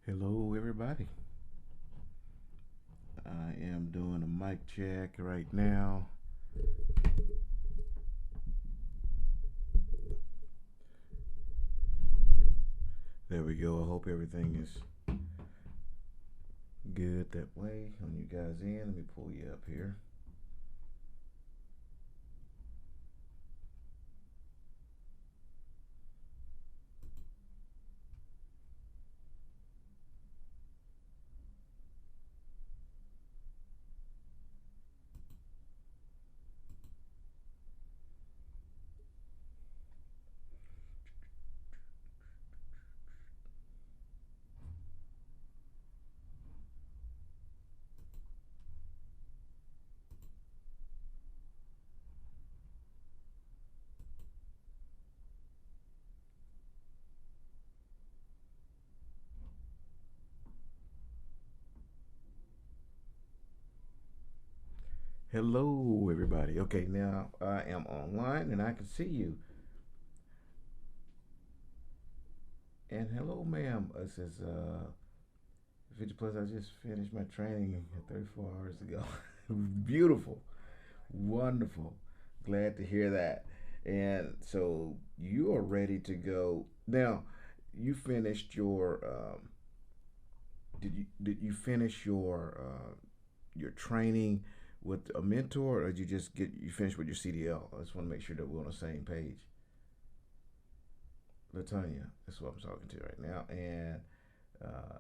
Hello, everybody. I am doing a mic check right now. There we go. I hope everything is good that way on you guys' end. Let me pull you up here. Hello, everybody. Okay, now I am online and I can see you. And hello, ma'am. It says 50 plus. I just finished my training 34 hours ago. Beautiful, wonderful. Glad to hear that. And so you are ready to go now. You finished your did you finish your training with a mentor, or did you just get you finished with your CDL? I just want to make sure that we're on the same page. Latonia, that's what I'm talking to right now, and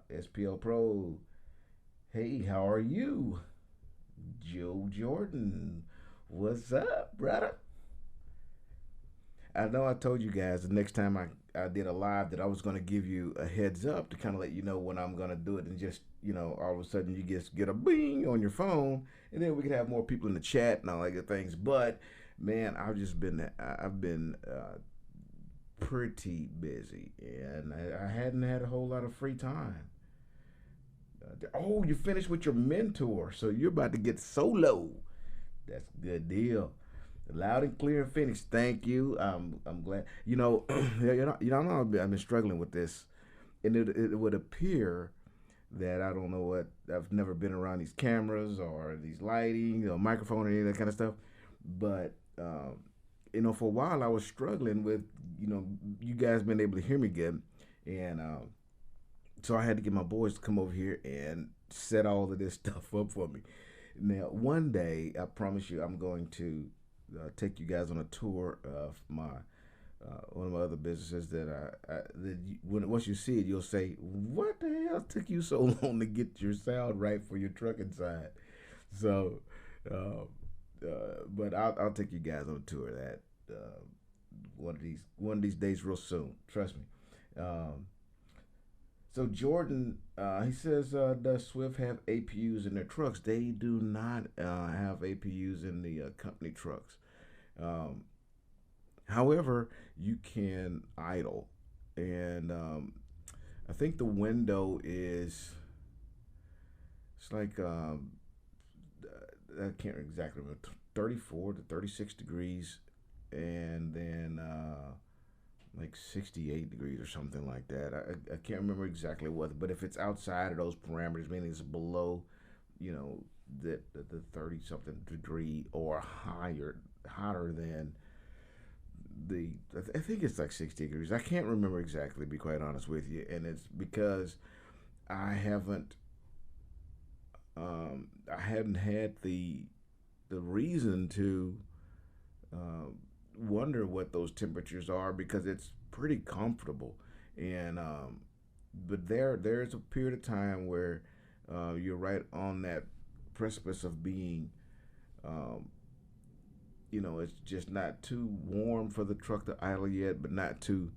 SPL Pro. Hey, how are you, Joe Jordan? What's up, brother? I know I told you guys the next time I did a live that I was going to give you a heads up to kind of let you know when I'm going to do it, and just all of a sudden you just get a bing on your phone, and then we could have more people in the chat and all that good things. But man, I've been pretty busy, and I hadn't had a whole lot of free time. Oh, you finished with your mentor, so you're about to get solo. That's a good deal. Loud and clear and finished. Thank you. I'm glad. I've been struggling with this, and it would appear that I don't know what I've never been around these cameras or these lighting, microphone or any of that kind of stuff. But for a while I was struggling with you guys being able to hear me good, and so I had to get my boys to come over here and set all of this stuff up for me. Now, one day, I promise you, I'm going to take you guys on a tour of my one of my other businesses that once you see it, you'll say, "What the hell took you so long to get your sound right for your trucking side?" So, uh, but I'll take you guys on a tour of that one of these days, real soon. Trust me. Um, so Jordan, he says, does Swift have APUs in their trucks? They do not have APUs in the company trucks. Um, However, you can idle, and I think the window is it's like I can't exactly remember, 34 to 36 degrees, and then like 68 degrees or something like that. I can't remember exactly what, but if it's outside of those parameters, meaning it's below, you know, the 30 something degree or higher, hotter than I think it's like 60 degrees. I can't remember exactly, to be quite honest with you, and it's because I haven't I hadn't had the reason to uh, wonder what those temperatures are because it's pretty comfortable. And but there's a period of time where you're right on that precipice of being, um, it's just not too warm for the truck to idle yet, but not too,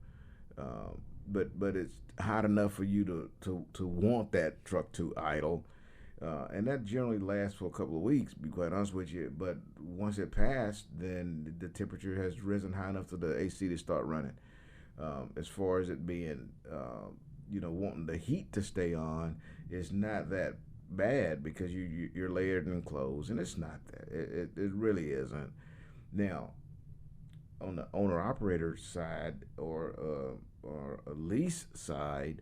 but it's hot enough for you to want that truck to idle. And that generally lasts for a couple of weeks, to be quite honest with you. But once it passed, then the temperature has risen high enough for the AC to start running. As far as it being, wanting the heat to stay on, it's not that bad because you're layered in clothes, and it's not that. It really isn't. Now, on the owner operator side or a lease side,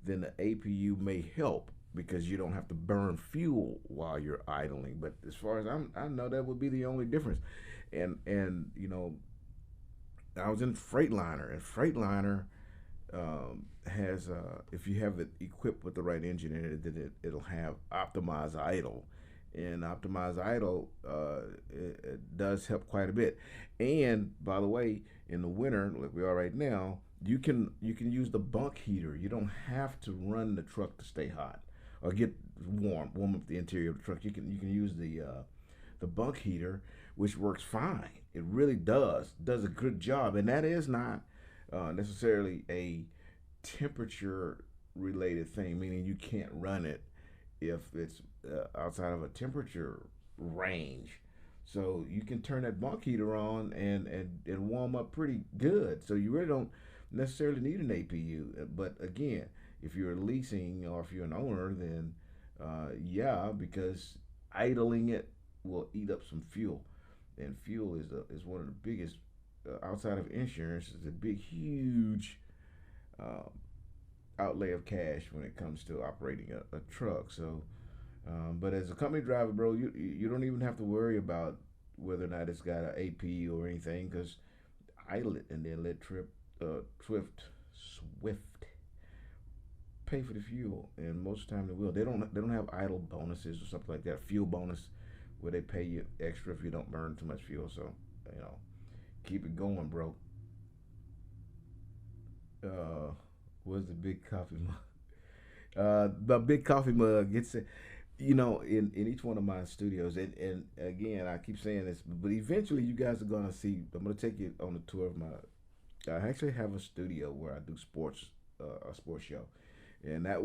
then the APU may help because you don't have to burn fuel while you're idling. But as far as I know that would be the only difference. And you know, I was in Freightliner, and Freightliner has if you have it equipped with the right engine in it, then it'll have optimized idle, and optimized idle it does help quite a bit. And by the way, in the winter like we are right now, you can use the bunk heater. You don't have to run the truck to stay hot or get warm up the interior of the truck. You can use the bunk heater, which works fine. It really does a good job, and that is not necessarily a temperature related thing, meaning you can't run it if it's outside of a temperature range. So you can turn that bunk heater on and warm up pretty good. So you really don't necessarily need an APU. But again, if you're leasing or if you're an owner, then yeah, because idling it will eat up some fuel, and fuel is one of the biggest outside of insurance. Is a big, huge uh, outlay of cash when it comes to operating a truck. So, but as a company driver, bro, you don't even have to worry about whether or not it's got an AP or anything, because idle it and then let Swift pay for the fuel, and most of the time they will. They don't have idle bonuses or something like that, fuel bonus, where they pay you extra if you don't burn too much fuel. So you know, keep it going, bro. Uh, what's the big coffee mug? The big coffee mug gets it. You know, in each one of my studios, and again, I keep saying this, but eventually you guys are gonna see. I'm gonna take you on a tour of my. I actually have a studio where I do sports, a sports show, and that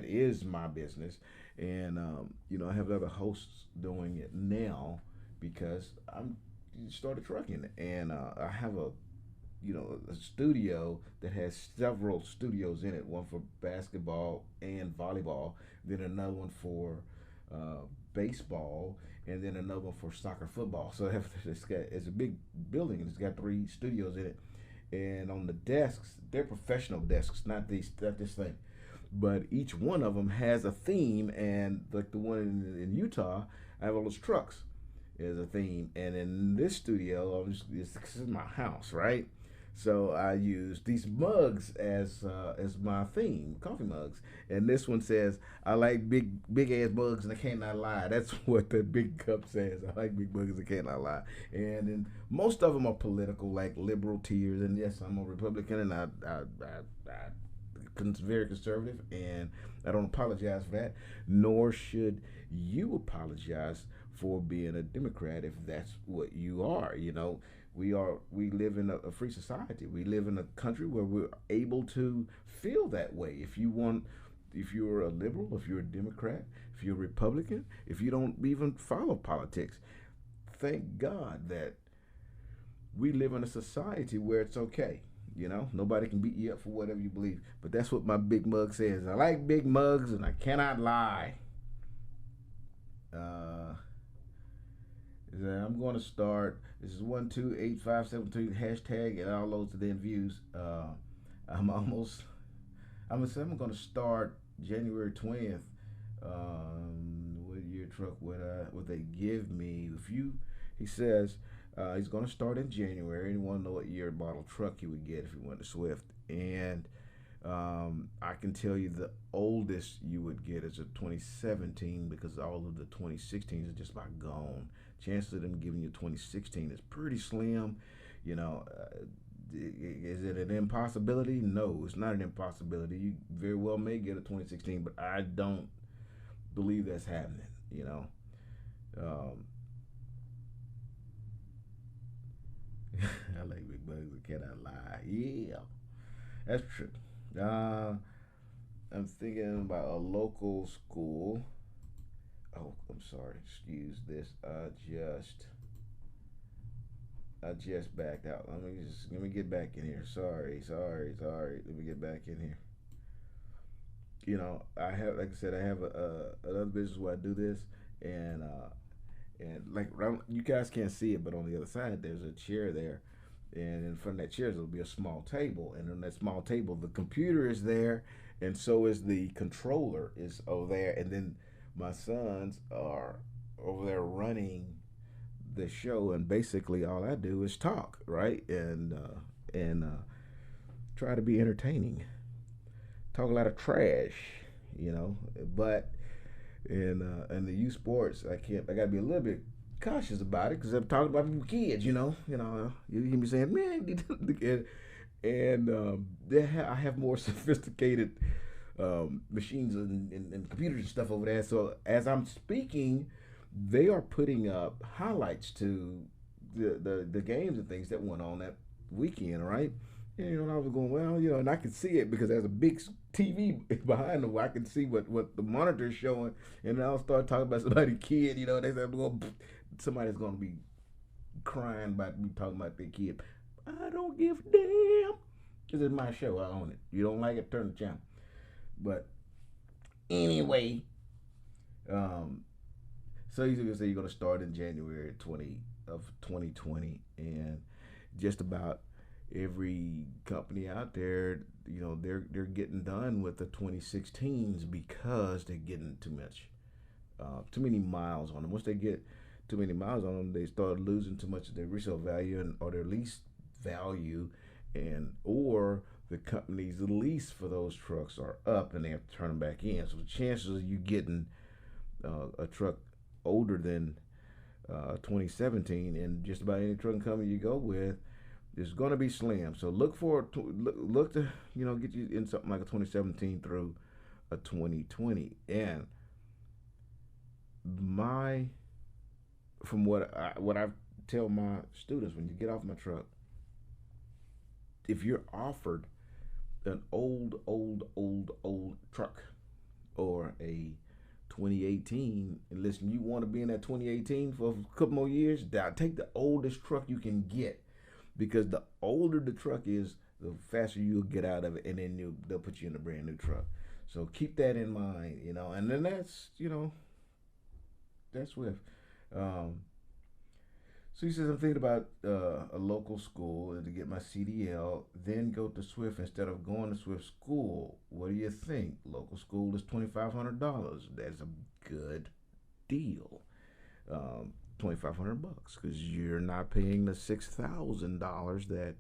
is my business, and you know, I have other hosts doing it now because I'm started trucking, and I have a studio that has several studios in it, one for basketball and volleyball, then another one for baseball, and then another one for soccer football. So it's a big building, and it's got three studios in it. And on the desks, they're professional desks, not this thing, but each one of them has a theme. And like the one in Utah, I have all those trucks as a theme. And in this studio, this is my house, right? So I use these mugs as my theme, coffee mugs. And this one says, "I like big ass mugs and I cannot lie." That's what the big cup says. I like big mugs and I cannot lie. And then most of them are political, like liberal tears. And yes, I'm a Republican, and very conservative, and I don't apologize for that. Nor should you apologize for being a Democrat if that's what you are. You know, we live in a free society. We live in a country where we're able to feel that way. If you're a liberal, if you're a Democrat, if you're a Republican, if you don't even follow politics, thank God that we live in a society where it's okay. You know, nobody can beat you up for whatever you believe. But that's what my big mug says. I like big mugs and I cannot lie. Uh, I'm going to start. This is 128573 hashtag and all those then views. I'm almost. I'm gonna say I'm going to start January 20th. What year truck would they give me? He says he's going to start in January, and he want to know what year model truck he would get if he went to Swift. And I can tell you the oldest you would get is a 2017, because all of the 2016s are just about gone. Chances of them giving you 2016 is pretty slim. You know, is it an impossibility? No, it's not an impossibility. You very well may get a 2016, but I don't believe that's happening. You know. I like big bugs. I cannot lie. Yeah, that's true. Uh, I'm thinking about a local school. Oh, I'm sorry. Excuse this. I just backed out. Let me get back in here. Sorry. Let me get back in here. You know, I have, like I said, I have another business where I do this, and like you guys can't see it, but on the other side there's a chair there, and in front of that chair there'll be a small table, and on that small table the computer is there, and so is the controller is over there, and then my sons are over there running the show, and basically all I do is talk, right, and try to be entertaining, talk a lot of trash, you know. But in the youth sports, I got to be a little bit cautious about it because I'm talking about kids, you hear me saying, man, and I have more sophisticated machines and computers and stuff over there. So as I'm speaking, they are putting up highlights to the games and things that went on that weekend, right? And I was going, well, and I could see it because there's a big TV behind them where I can see what the monitor is showing. And then I'll start talking about somebody's kid, they said, well, somebody's going to be crying about me talking about their kid. I don't give a damn. This is my show. I own it. You don't like it, turn the channel. But anyway, so you're gonna say you're gonna start in January 2020, and just about every company out there, they're getting done with the 2016s because they're getting too many miles on them. Once they get too many miles on them, they start losing too much of their resale value or their lease value, and or the company's lease for those trucks are up and they have to turn them back in. So the chances of you getting a truck older than 2017 and just about any truck company you go with is going to be slim. So look to get you in something like a 2017 through a 2020. And from what I tell my students, when you get off my truck, if you're offered an old truck or a 2018, and listen, you want to be in that 2018 for a couple more years, take the oldest truck you can get, because the older the truck is, the faster you'll get out of it, and then they'll put you in a brand new truck. So keep that in mind, and then that's Swift. So he says, I'm thinking about a local school to get my CDL, then go to Swift instead of going to Swift school. What do you think? Local school is $2,500. That's a good deal. $2,500 because you're not paying the $6,000 that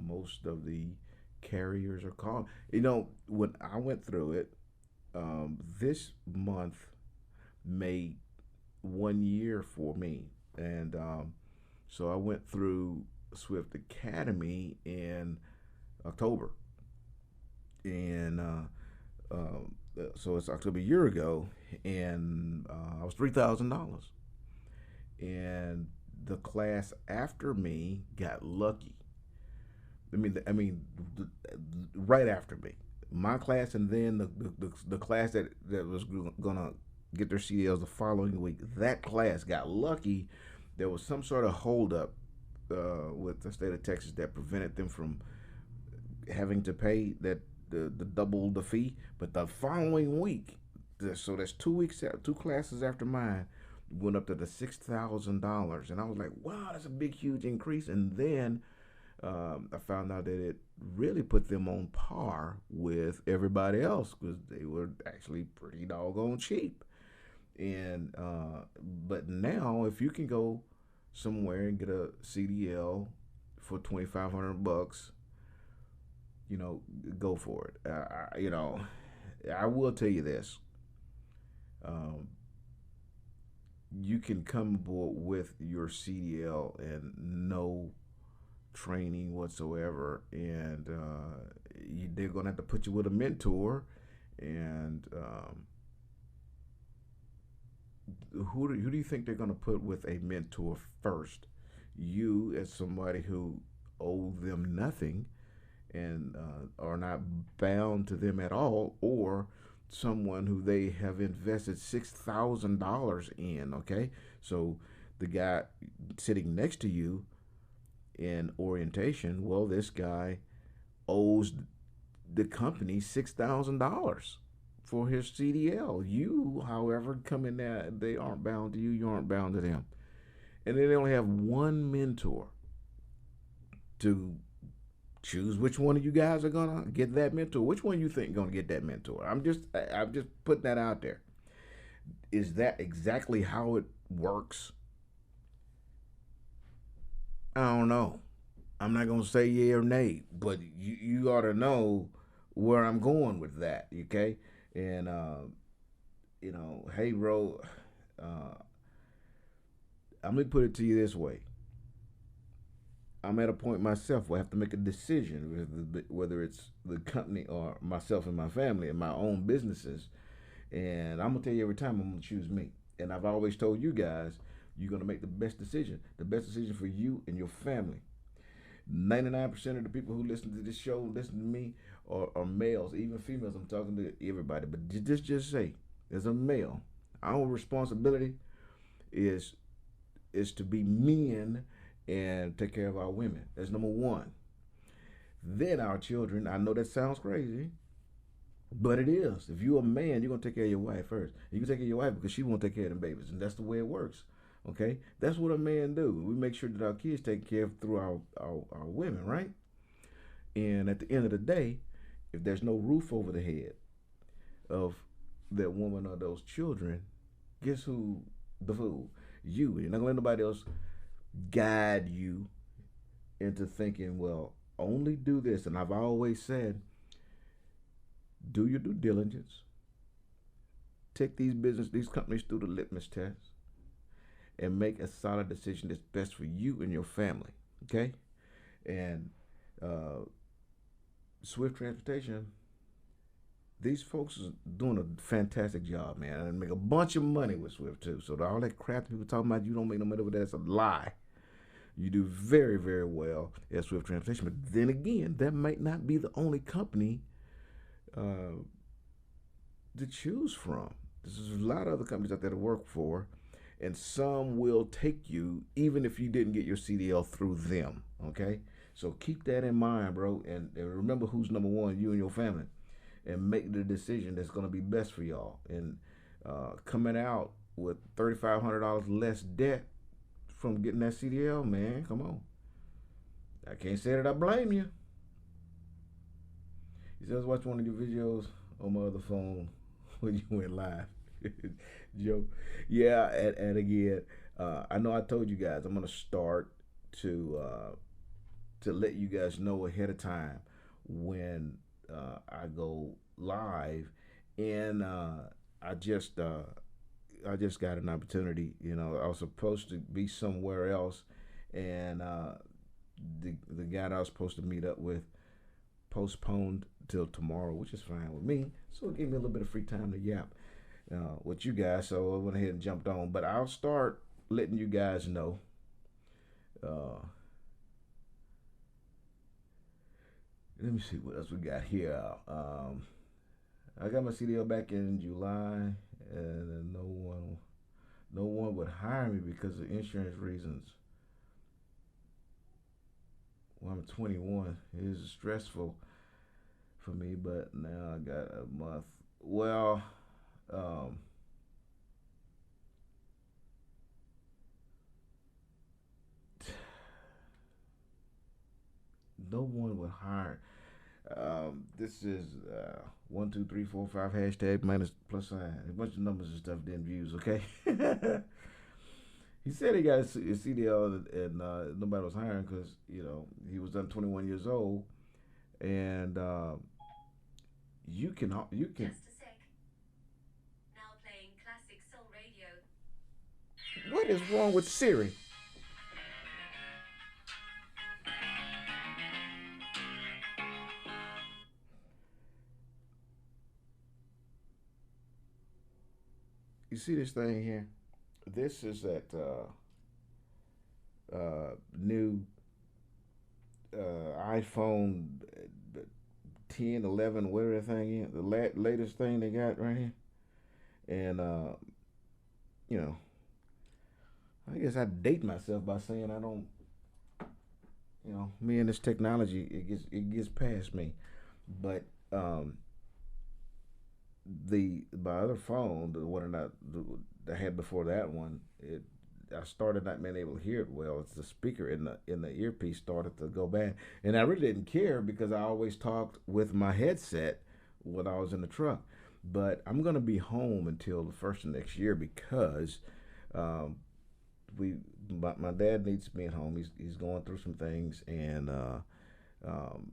most of the carriers are calling. When I went through it, this month made 1 year for me. And so I went through Swift Academy in October. And so it's October a year ago. And I was $3,000. And the class after me got lucky. Right after me. My class, and then the class that was going to get their CDLs the following week. That class got lucky. There was some sort of holdup with the state of Texas that prevented them from having to pay the double the fee. But the following week, so that's 2 weeks, 2 classes after mine, went up to the $6,000, and I was like, wow, that's a big, huge increase. And then I found out that it really put them on par with everybody else because they were actually pretty doggone cheap. And but now, if you can go somewhere and get a CDL for $2,500, go for it. I will tell you this: you can come aboard with your CDL and no training whatsoever, and they're gonna have to put you with a mentor, and who do you think they're going to put with a mentor first? You, as somebody who owe them nothing and are not bound to them at all, or someone who they have invested $6,000 in? Okay, so the guy sitting next to you in orientation, well, this guy owes the company $6,000 for his CDL. You, however, come in there, they aren't bound to you, you aren't bound to them. And then they only have one mentor to Choose which one of you guys are gonna get that mentor. Which one you think gonna get that mentor? I'm just putting that out there. Is that exactly how it works? I don't know. I'm not gonna say yeah or nay, but you ought to know where I'm going with that. Okay, and hey, bro, uh, I'm gonna put it to you this way. I'm at a point myself where I have to make a decision whether it's the company or myself and my family and my own businesses. And I'm gonna tell you every time I'm gonna choose me. And I've always told you guys, you're gonna make the best decision for you and your family. 99% of the people who listen to this show, listen to me, are males, even females. I'm talking to everybody, but just say, as a male, our responsibility is to be men and take care of our women. That's number one. Then our children. I know that sounds crazy, but it is. If you're a man, you're gonna take care of your wife first. You can take care of your wife because she won't take care of them babies, and that's the way it works. Okay, that's what a man do. We make sure that our kids taken care of through our women, right? And at the end of the day, if there's no roof over the head of that woman or those children, guess who the fool? You. You're not gonna let nobody else guide you into thinking, well, only do this. And I've always said, do your due diligence, take these companies through the litmus test, and make a solid decision that's best for you and your family. Okay? And uh, Swift Transportation, these folks are doing a fantastic job, man, and make a bunch of money with Swift too. So all that crap people talking about, you don't make no money with that, that's a lie. You do very, very well at Swift Transportation. But then again, that might not be the only company uh, to choose from. There's a lot of other companies out there to work for, and some will take you even if you didn't get your CDL through them. Okay, so keep that in mind, bro, and remember who's number one, you and your family, and make the decision that's going to be best for y'all. And coming out with $3,500 less debt from getting that CDL, man, come on. I can't say that I blame you. He says, watch one of your videos on my other phone when you went live. Joe. Yeah, and again, I know I told you guys I'm gonna start to let you guys know ahead of time when I go live, and I just got an opportunity. You know, I was supposed to be somewhere else, and the guy that I was supposed to meet up with postponed till tomorrow, which is fine with me. So it gave me a little bit of free time to yap with you guys. So I went ahead and jumped on. But I'll start letting you guys know. Uh, Let me see what else we got here. I got my CDL back in July, and no one would hire me because of insurance reasons. Well, I'm 21. It is stressful for me, but now I got a month. Well, um, no one would hire. This is 1, 2, 3, 4, 5 hashtag minus plus sign. A bunch of numbers and stuff, then views. Okay. He said he got his CDL and nobody was hiring because he was done 21 years old, and you can. Just a sec. Now playing classic soul radio. What is wrong with Siri? You see this thing here? This is that new iPhone 10, 11, whatever that thing is, the latest thing they got right here. And, you know, I guess I date myself by saying I don't, me and this technology, it gets past me. But my other phone, the one that I had before that one, I started not being able to hear it well. It's the speaker in the earpiece started to go bad, and I really didn't care because I always talked with my headset when I was in the truck. But I'm gonna be home until the first of next year because um, we my dad needs me at home. He's going through some things, and um,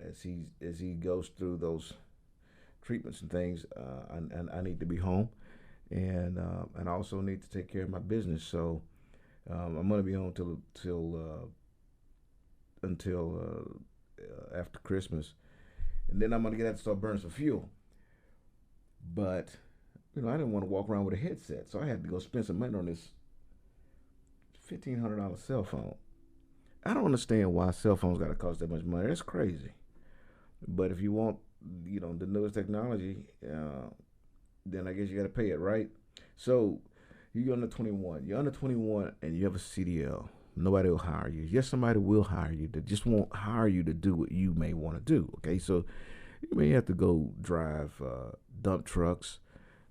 as he goes through those treatments and things, I need to be home, and I also need to take care of my business. So I'm gonna be home until after Christmas, and then I'm gonna get out to start burning some fuel. But I didn't want to walk around with a headset, so I had to go spend some money on this $1,500 cell phone. I don't understand why cell phones got to cost that much money. That's crazy. But if you want, the newest technology, then I guess you got to pay it, right? So you're under 21. You're under 21 and you have a CDL. Nobody will hire you. Yes, somebody will hire you. They just won't hire you to do what you may want to do. Okay, so you may have to go drive dump trucks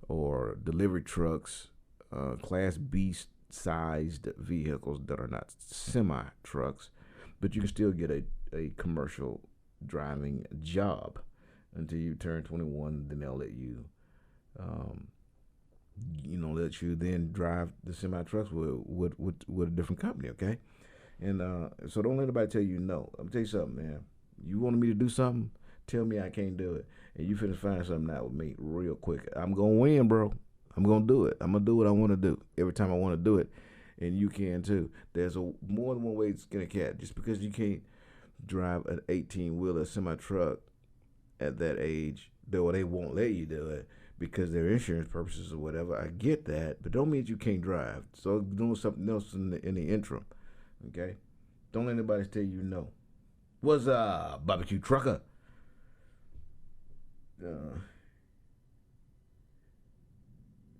or delivery trucks, Class B sized vehicles that are not semi trucks, but you can still get a commercial driving job until you turn 21. Then they'll um, let you then drive the semi trucks with a different company. Okay, and so don't let anybody tell you no. I'm gonna tell you something, man. You wanted me to do something, tell me I can't do it, and you finna find something out with me real quick. I'm gonna win, bro. I'm gonna do it. I'm gonna do what I want to do every time I want to do it, and you can too. There's more than one way to skin a cat. Just because you can't drive an 18 wheeler semi truck at that age, though they won't let you do it because their insurance purposes or whatever. I get that, but don't mean you can't drive. So doing something else in the interim, okay? Don't let anybody tell you no. What's up, barbecue trucker? Uh,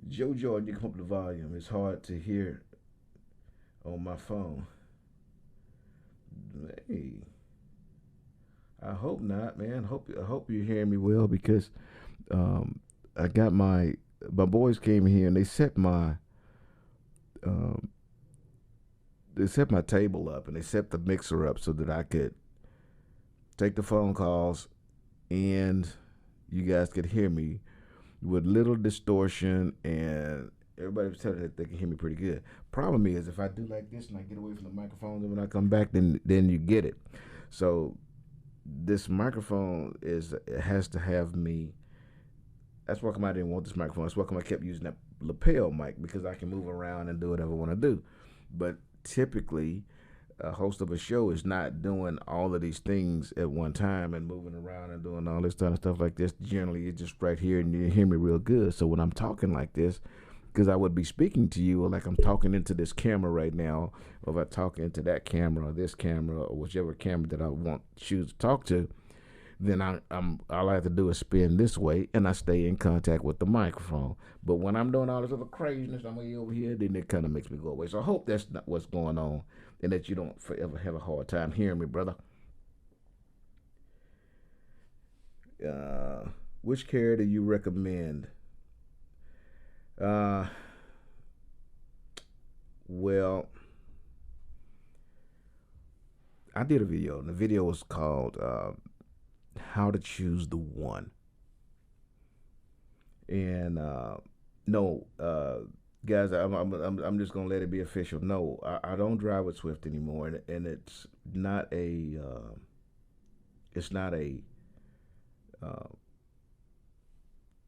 Joe Jordan, you come up the volume. It's hard to hear on my phone. Hey, I hope not, man. I hope you're hearing me well because um, I got my boys came here and um, they set my table up and they set the mixer up so that I could take the phone calls and you guys could hear me with little distortion, and everybody was telling that they can hear me pretty good. Problem is, if I do like this and I get away from the microphone, and when I come back, then you get it. So this microphone has to have me. That's why come I didn't want this microphone. That's why come I kept using that lapel mic because I can move around and do whatever I want to do. But typically, a host of a show is not doing all of these things at one time and moving around and doing all this kind of stuff like this. Generally, it's just right here and you hear me real good. So when I'm talking like this, because I would be speaking to you or like I'm talking into this camera right now, or if I talk into that camera or this camera or whichever camera that I want choose to talk to, then all I have to do is spin this way and I stay in contact with the microphone. But when I'm doing all this other craziness, I'm way over here, then it kind of makes me go away. So I hope that's not what's going on and that you don't forever have a hard time hearing me, brother. Which carrier do you recommend? Uh, well, I did a video, and the video was called "How to Choose the One." And no, guys, I'm just gonna let it be official. No, I don't drive with Swift anymore, and it's not uh,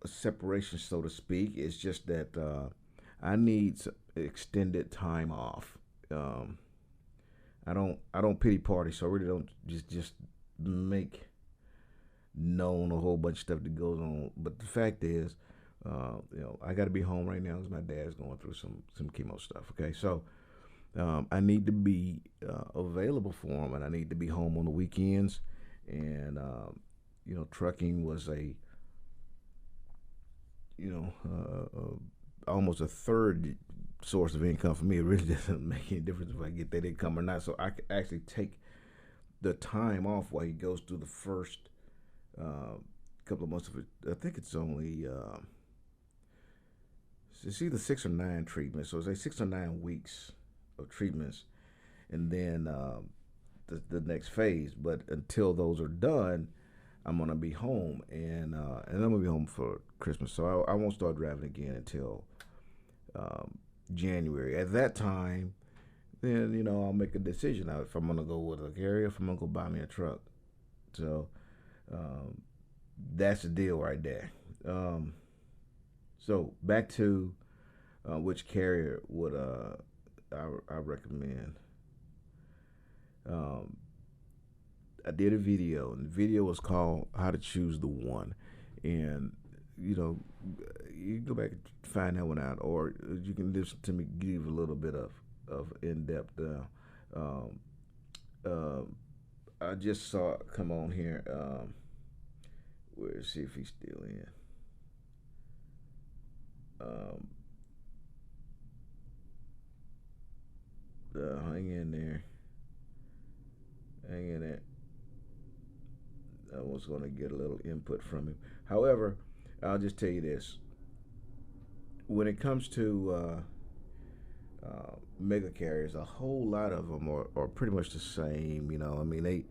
a separation, so to speak. It's just that I need some extended time off. Um, I don't pity party, so I really don't just make known a whole bunch of stuff that goes on. But the fact is, I got to be home right now because my dad's going through some chemo stuff. Okay, so I need to be available for him, and I need to be home on the weekends. And trucking was almost a third source of income for me. It really doesn't make any difference if I get that income or not. So I could actually take the time off while he goes through the first couple of months of it. I think it's only it's either 6 or 9 treatments. So it's like 6 or 9 weeks of treatments, and then the next phase. But until those are done, I'm gonna be home, and I'm gonna be home for Christmas. So I won't start driving again until um, January. At that time, then I'll make a decision now if I'm gonna go with a carrier, if I'm gonna go buy me a truck. So um, that's the deal right there. Um, so back to which carrier would I recommend? Um, I did a video, and the video was called "How to Choose the One," and you know, you can go back and find that one out, or you can listen to me give a little bit of in depth. Um, uh, I just saw it come on here. Where see if he's still in. Um, hang in there, hang in there. I was going to get a little input from him. However, I'll just tell you this: when it comes to mega carriers, a whole lot of them are pretty much the same. I mean, they.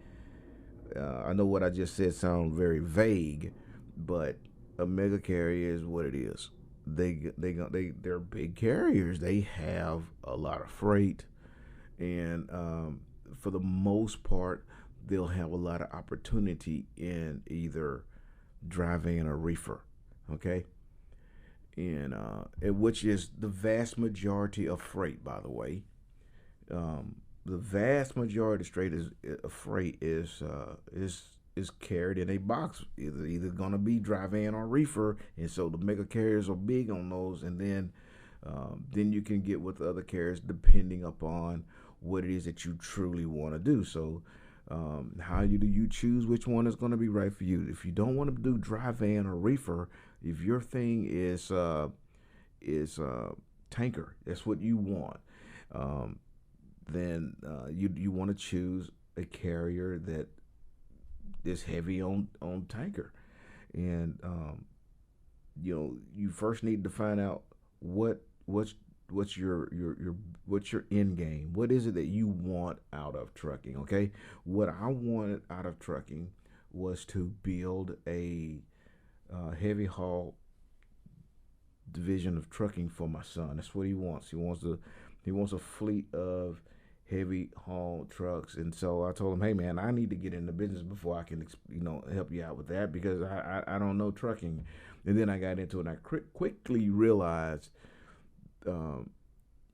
I know what I just said sounds very vague, but a mega carrier is what it is. They're big carriers. They have a lot of freight, and for the most part, they'll have a lot of opportunity in either dry van or reefer. Okay, and which is the vast majority of freight, by the way. The vast majority of freight is carried in a box, either gonna be dry van or reefer, and so the mega carriers are big on those, and then you can get with the other carriers depending upon what it is that you truly want to do. So how do you choose which one is going to be right for you? If you don't want to do dry van or reefer, if your thing is tanker, that's what you want. Um, then you want to choose a carrier that is heavy on tanker, and you first need to find out what's your end game. What is it that you want out of trucking? Okay, what I wanted out of trucking was to build a heavy haul division of trucking for my son. That's what he wants. He wants a fleet of heavy haul trucks, and so I told him, hey man, I need to get in the business before I can help you out with that, because I don't know trucking. And then I got into it, and I quickly realized, um,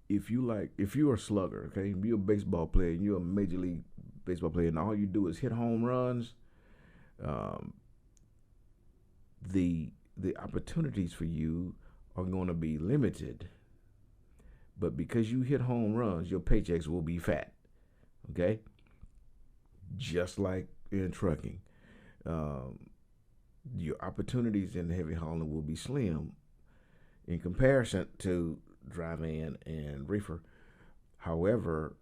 if you're a slugger, okay, you're a baseball player, and you're a major league baseball player, and all you do is hit home runs, um, the opportunities for you are going to be limited. But because you hit home runs, your paychecks will be fat. Okay, just like in trucking, um, your opportunities in heavy hauling will be slim in comparison to dry van and reefer. However,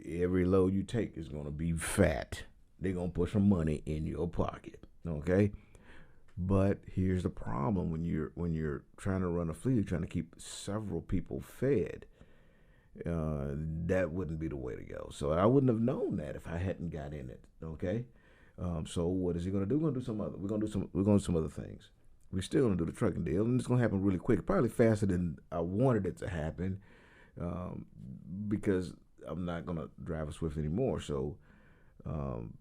every load you take is going to be fat. They're going to put some money in your pocket. Okay, but here's the problem: when you're trying to run a fleet, you're trying to keep several people fed. That wouldn't be the way to go. So I wouldn't have known that if I hadn't got in it. Okay. So what is he gonna do? We're gonna do some other. We're gonna do some other things. We're still gonna do the trucking deal, and it's gonna happen really quick, probably faster than I wanted it to happen, um, because I'm not gonna drive a Swift anymore. So um,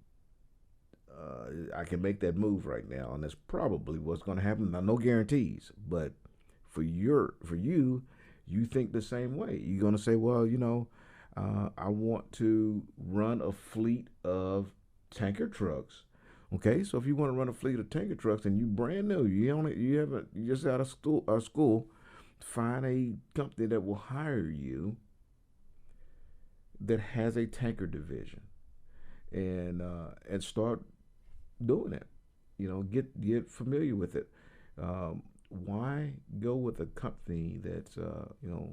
I can make that move right now, and that's probably what's gonna happen. Now, no guarantees, but for you, you think the same way. You're gonna say, well, I want to run a fleet of tanker trucks. Okay, so if you want to run a fleet of tanker trucks and you brand new, you just out of school, find a company that will hire you that has a tanker division, and start doing it. Get familiar with it. Why go with a company that's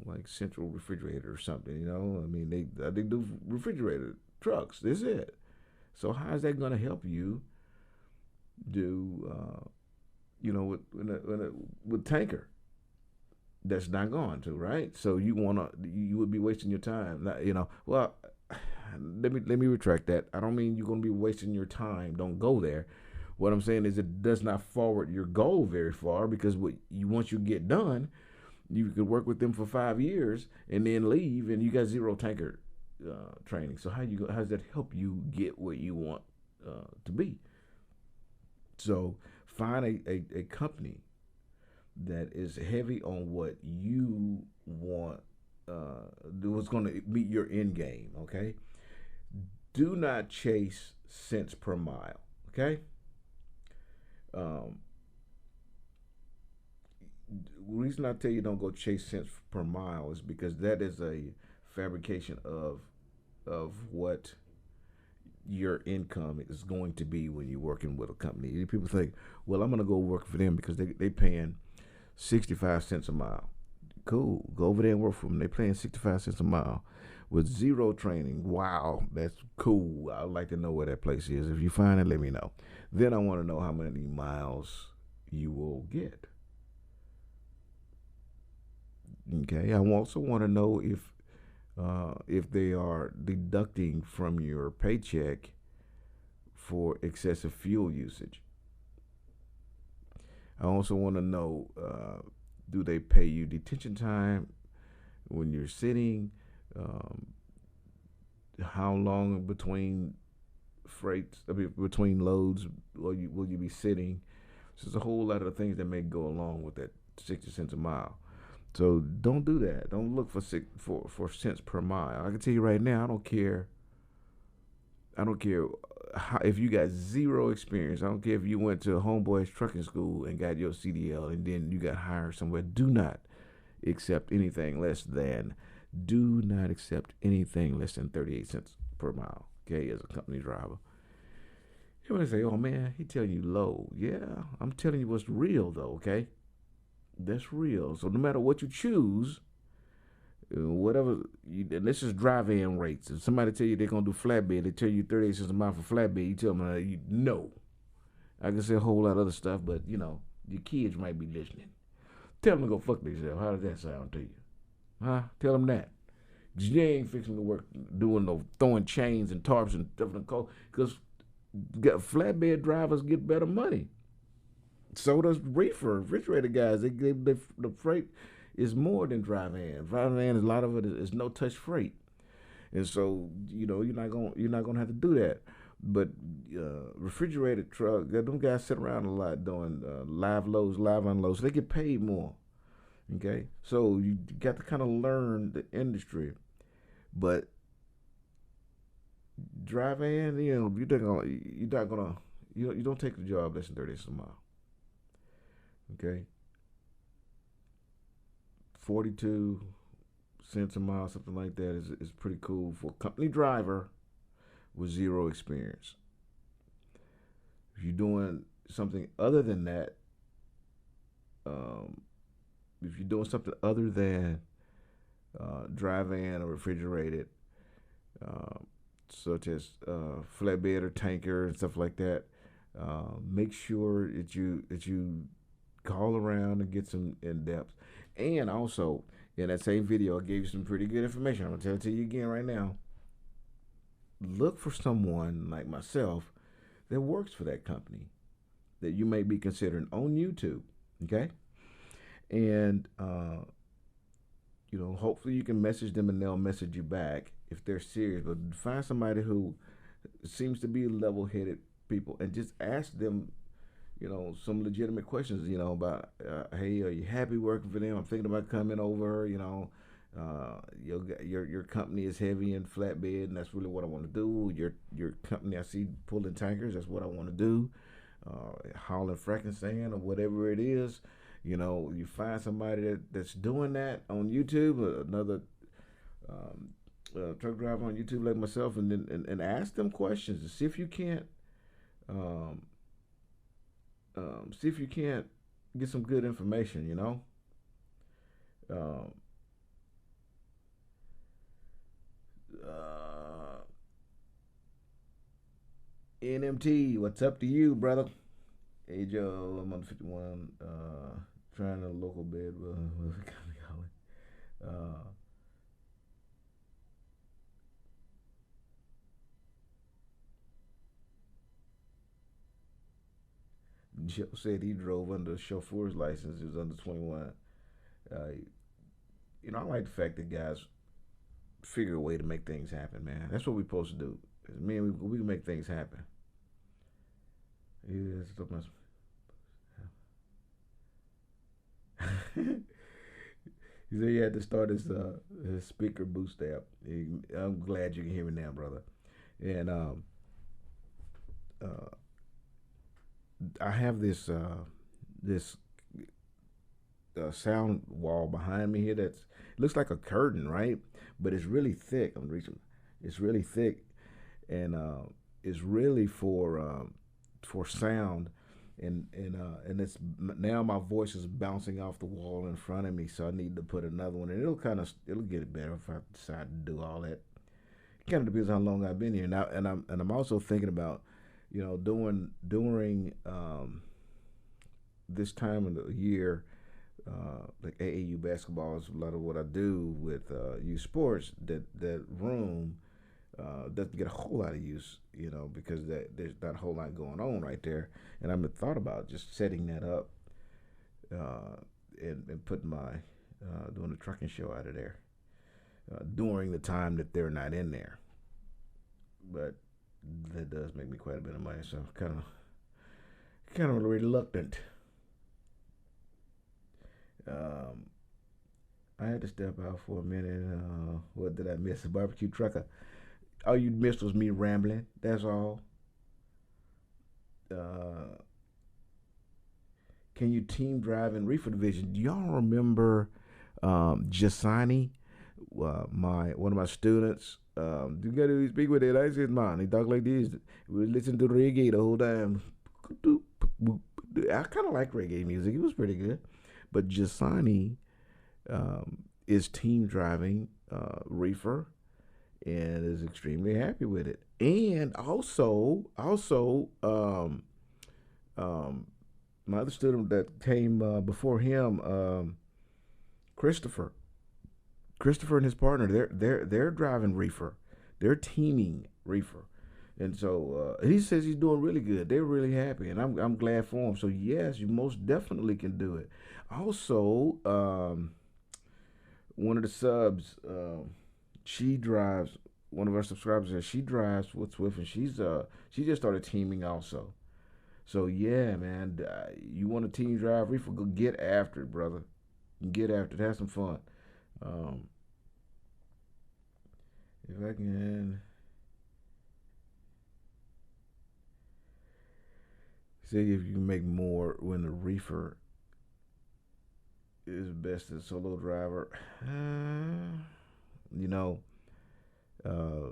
like Central Refrigerator or something? I mean, they do refrigerator trucks. That's it. So how is that going to help you do with tanker? that's not going to, right? So you would be wasting your time. Well, let me retract that. I don't mean you're going to be wasting your time. Don't go there. What I'm saying is it does not forward your goal very far, because once you get done, you could work with them for 5 years and then leave, and you got zero tanker training. So how does that help you get where you want to be? So find a company that is heavy on what you want, what's going to meet your end game. Okay, do not chase cents per mile. Okay. Um, the reason I tell you don't go chase cents per mile is because that is a fabrication of what your income is going to be when you're working with a company. People think, well, I'm going to go work for them because they paying 65 cents a mile. Cool. Go over there and work for them. They're paying 65 cents a mile with zero training. Wow, that's cool. I'd like to know where that place is. If you find it, let me know. Then I want to know how many miles you will get. Okay. I also want to know if they are deducting from your paycheck for excessive fuel usage. I also want to know, do they pay you detention time when you're sitting? Um, how long between between loads will you be sitting? So there's a whole lot of things that may go along with that 60 cents a mile. So don't do that. Don't look for cents per mile. I can tell you right now, I don't care. I don't care if you got zero experience. I don't care if you went to a homeboy's trucking school and got your CDL and then you got hired somewhere. Do not accept anything less than. Do not accept anything less than 38 cents per mile. Okay, as a company driver. You want to say, "Oh man, he telling you low." Yeah, I'm telling you what's real though. Okay, that's real. So no matter what you choose, whatever, and this is drive-in rates. If somebody tell you they're gonna do flatbed, they tell you 38 cents a mile for flatbed. You tell them, no. I can say a whole lot of other stuff, but your kids might be listening. Tell them to go fuck themselves. How does that sound to you? Huh? Tell them that. You ain't fixing to work doing no throwing chains and tarps and stuff in the cold, because flatbed drivers get better money. So does refrigerator guys. The freight is more than dry van. Dry van, a lot of it is no touch freight, and so you're not gonna have to do that. But refrigerated truck, them guys sit around a lot doing live loads, live unloads. So they get paid more. Okay, so you got to kind of learn the industry, but dry van, you're not gonna you don't take the job less than 30 cents a mile. Okay, 42 cents a mile, something like that is pretty cool for a company driver with zero experience. If you're doing something other than that, um, if you're doing something other than dry van or refrigerated, um, such as flatbed or tanker and stuff like that, make sure that you call around and get some in depth. And also, in that same video, I gave you some pretty good information. I'm gonna tell it to you again right now. Look for someone like myself that works for that company that you may be considering on YouTube. Okay, and hopefully you can message them and they'll message you back if they're serious. But find somebody who seems to be level-headed people and just ask them, some legitimate questions, about, hey, are you happy working for them? I'm thinking about coming over. Your company is heavy in flatbed, and that's really what I want to do. Your company, I see pulling tankers. That's what I want to do. Hauling fracking sand or whatever it is. You find somebody that's doing that on YouTube, another truck driver on YouTube like myself, and then and ask them questions and um, see if you can't get some good information. Um, uh, NMT, what's up to you, brother? Hey Joe, I'm on 51. trying a local bed. What we call it? Joe said he drove under a chauffeur's license. He was under 21. Uh, I like the fact that guys figure a way to make things happen, man. That's what we're supposed to do. Me and we can make things happen. Yeah, he said he had to start his speaker boost app. I'm glad you can hear me now, brother. And uh, I have this sound wall behind me here that's looks like a curtain, right? But it's really thick. I'm reaching. It's really thick, and it's really for sound, and it's now my voice is bouncing off the wall in front of me, so I need to put another one, and it'll get it better if I decide to do all that. It kind of depends how long I've been here now, and I'm also thinking about, doing during this time of the year, like AAU basketball is a lot of what I do with youth sports. That room doesn't get a whole lot of use, because there's not a whole lot going on right there. And I've thought about just setting that up and putting my doing the trucking show out of there during the time that they're not in there. But that does make me quite a bit of money, so kind of reluctant. Um, I had to step out for a minute. What did I miss? A barbecue trucker. All you missed was me rambling. That's all. Uh, can you team drive in reefer division? Do y'all remember Jasani? My one of my students. You got to speak with it. I said, man, he talk like this. We listen to reggae the whole time. I kind of like reggae music. It was pretty good. But Jasani is team driving reefer and is extremely happy with it. And also, my other student that came before him, Christopher. Christopher and his partner, they're driving reefer. They're teaming reefer. And so he says he's doing really good. They're really happy, and I'm glad for him. So yes, you most definitely can do it. Also, one of the subs, she drives. One of our subscribers says she drives with Swift, and she just started teaming also. So yeah, man, you want to team drive reefer? Go get after it, brother. Get after it. Have some fun. Um, if I can. See if you can make more when the reefer is best as solo driver. You know, uh,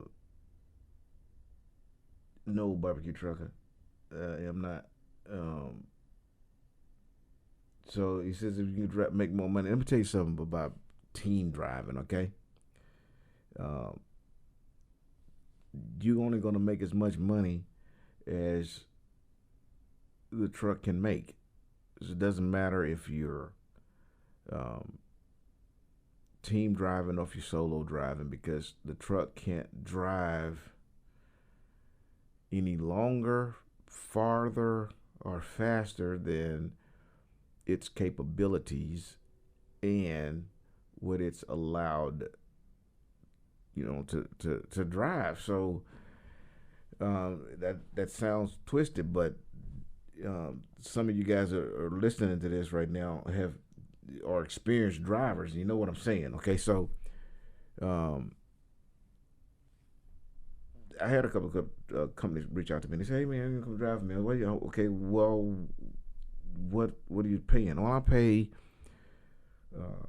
no barbecue trucker. I'm not. Um, so he says if you can make more money. Let me tell you something about team driving. Okay, um, you're only going to make as much money as the truck can make. So it doesn't matter if you're um, team driving or if you're solo driving, because the truck can't drive any longer, farther, or faster than its capabilities and what it's allowed, to drive. So that sounds twisted, but some of you guys are listening to this right now are experienced drivers. You know what I'm saying? Okay, so I had a couple of companies reach out to me and they say, "Hey man, you come drive me." Well, okay, well, what are you paying? Well,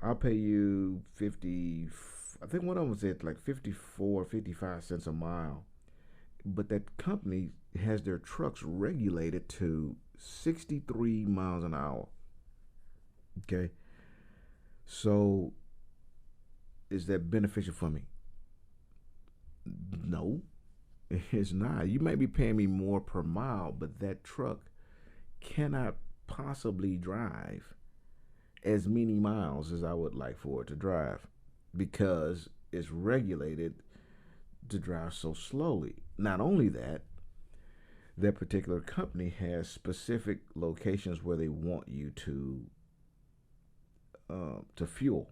I'll pay you 50. I think one of them said like 54, 55 cents a mile. But that company has their trucks regulated to 63 miles an hour. Okay. So is that beneficial for me? No, it's not. You may be paying me more per mile, but that truck cannot possibly drive as many miles as I would like for it to drive because it's regulated to drive so slowly. Not only that, that particular company has specific locations where they want you to fuel.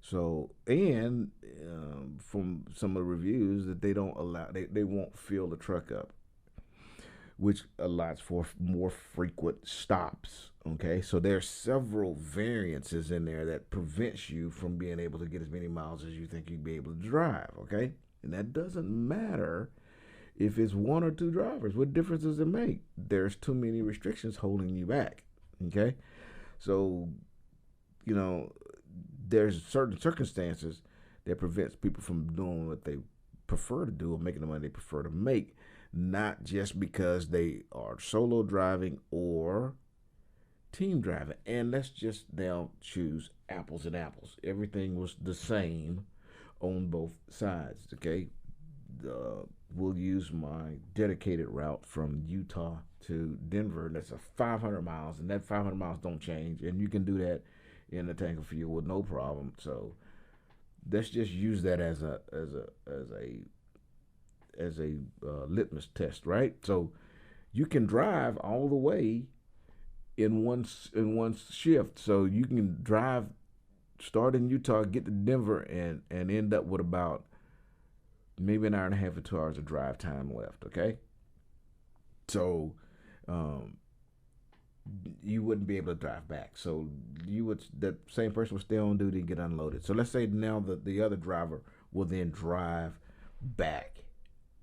So, and from some of the reviews that they don't allow, they won't fill the truck up, which allows for more frequent stops. Okay, so there's several variances in there that prevents you from being able to get as many miles as you think you'd be able to drive. Okay, and that doesn't matter if it's one or two drivers. What difference does it make? There's too many restrictions holding you back. Okay, so you know there's certain circumstances that prevents people from doing what they prefer to do or making the money they prefer to make, not just because they are solo driving or team driving. And let's just now choose apples and apples. Everything was the same on both sides. Okay, we'll use my dedicated route from Utah to Denver. That's a 500 miles, and that 500 miles don't change, and you can do that in a tank of fuel with no problem. So let's just use that as a litmus test, right? So you can drive all the way in one shift. So you can drive, start in Utah, get to Denver, and end up with about maybe an hour and a half or 2 hours of drive time left. Okay, so you wouldn't be able to drive back. So that same person would stay on duty and get unloaded. So let's say now the other driver will then drive back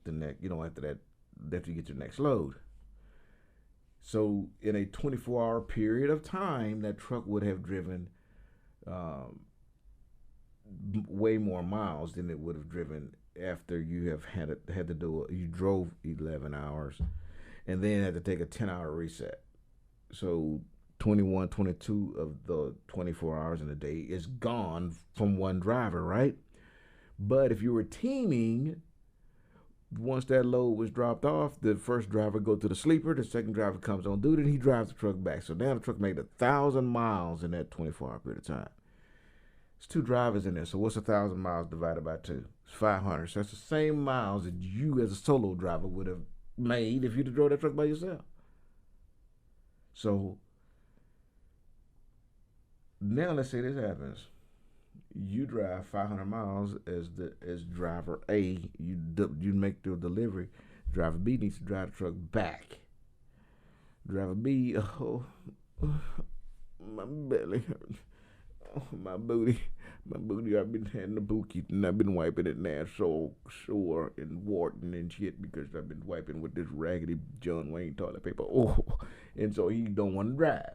the next, after you get your next load. So in a 24-hour period of time, that truck would have driven way more miles than it would have driven after you have had to do it. You drove 11 hours and then had to take a 10-hour reset. So 21, 22 of the 24 hours in a day is gone from one driver, right? But if you were teaming, once that load was dropped off, the first driver go to the sleeper, the second driver comes on duty, and he drives the truck back. So now the truck made 1,000 miles in that 24-hour period of time. It's two drivers in there. So what's 1,000 miles divided by two? It's 500. So that's the same miles that you as a solo driver would have made if you'd drove that truck by yourself. So now let's say this happens. You drive 500 miles as driver A. You make the delivery. Driver B needs to drive the truck back. Driver B, my belly hurts. Oh, my booty. I've been having a bookie and I've been wiping it now, so sore and warting and shit because I've been wiping with this raggedy John Wayne toilet paper. Oh, and so he don't want to drive.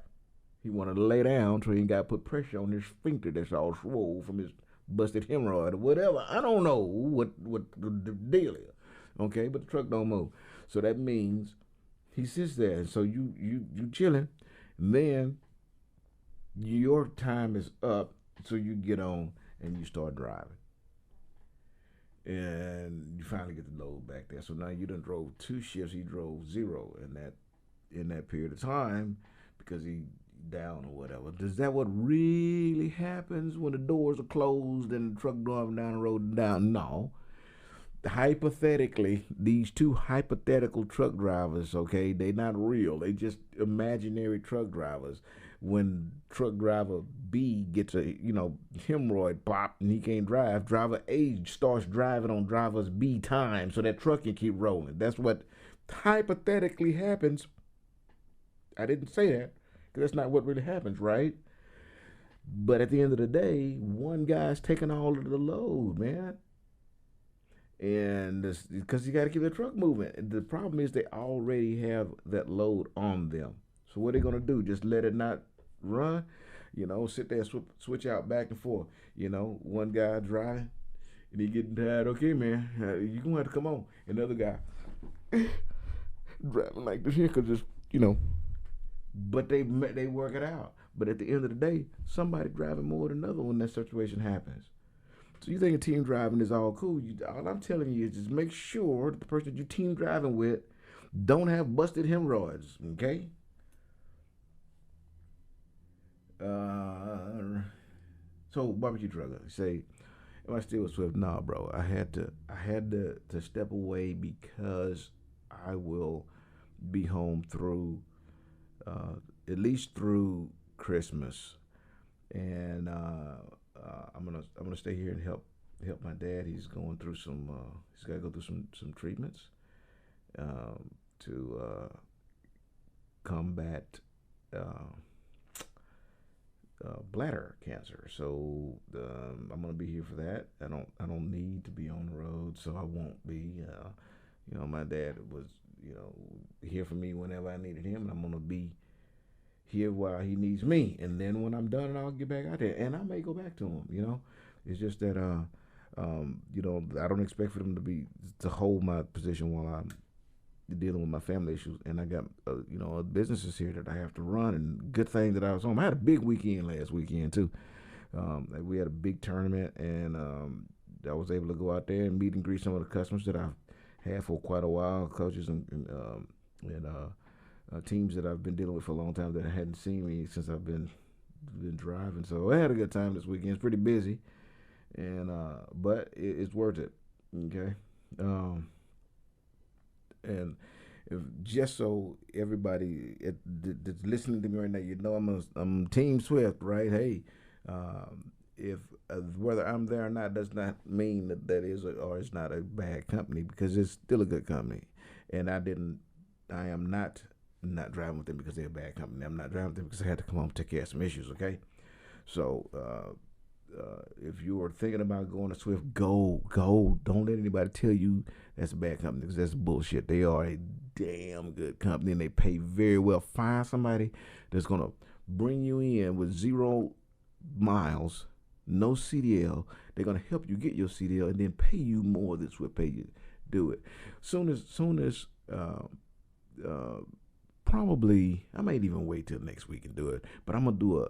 He wanted to lay down so he ain't got to put pressure on his sphincter that's all swole from his busted hemorrhoid or whatever. I don't know what the deal is. Okay, but the truck don't move. So that means he sits there. And so you chilling. And then your time is up. So you get on and you start driving. And you finally get the load back there. So now you done drove 2 shifts. He drove 0 in that period of time because he down or whatever. Is that what really happens when the doors are closed and the truck driving down the road down? No. Hypothetically, these two hypothetical truck drivers, okay, they not real. They just imaginary truck drivers. When truck driver B gets a hemorrhoid pop and he can't drive, driver A starts driving on driver's B time so that truck can keep rolling. That's what hypothetically happens. I didn't say that. That's not what really happens, right? But at the end of the day, one guy's taking all of the load, man. And because you got to keep the truck moving. The problem is they already have that load on them. So what are they going to do? Just let it not run? Sit there, switch out back and forth. One guy driving and he getting tired. Okay, man, you're going to have to come on. Another guy driving like this here because it's, but they work it out. But at the end of the day, somebody driving more than another when that situation happens. So you think team driving is all cool. All I'm telling you is just make sure that the person that you team driving with don't have busted hemorrhoids, okay? So barbecue truck. Say, am I still with Swift? Nah, bro. I had to step away because I will be home through uh, at least through Christmas, and I'm gonna stay here and help my dad. He's going through some. He's got to go through some treatments to combat. Uh, bladder cancer. So I'm gonna be here for that. I don't need to be on the road, so I won't be. My dad was here for me whenever I needed him, and I'm gonna be here while he needs me. And then when I'm done, I'll get back out there, and I may go back to him. It's just that I don't expect for them to hold my position while I'm dealing with my family issues, and I got businesses here that I have to run. And good thing that I was home. I had a big weekend last weekend too. We had a big tournament, and I was able to go out there and meet and greet some of the customers that I've had for quite a while, coaches and teams that I've been dealing with for a long time that hadn't seen me since I've been driving. So I had a good time this weekend. It's pretty busy, and but it's worth it. Okay. And if, just so everybody that's listening to me right now, I'm Team Swift, right? Hey, if whether I'm there or not does not mean that is or is not a bad company, because it's still a good company, and I am not driving with them because they're a bad company. I'm not driving with them because I had to come home and take care of some issues. Okay, so if you are thinking about going to Swift, go. Don't let anybody tell you that's a bad company, because that's bullshit. They are a damn good company, and they pay very well. Find somebody that's gonna bring you in with 0 miles, no CDL. They're gonna help you get your CDL and then pay you more than Swift pay you. Do it. Soon as probably I might even wait till next week and do it. But I'm gonna do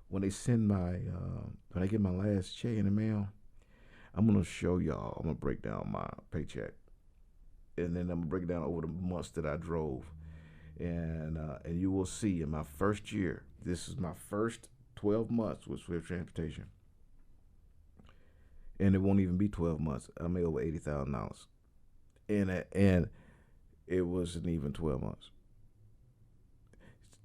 when they send when I get my last check in the mail, I'm gonna show y'all. I'm gonna break down my paycheck, and then I'm gonna break it down over the months that I drove, and you will see in my first year. This is my first 12 months with Swift Transportation, and it won't even be 12 months. I made over $80,000, and it wasn't even 12 months.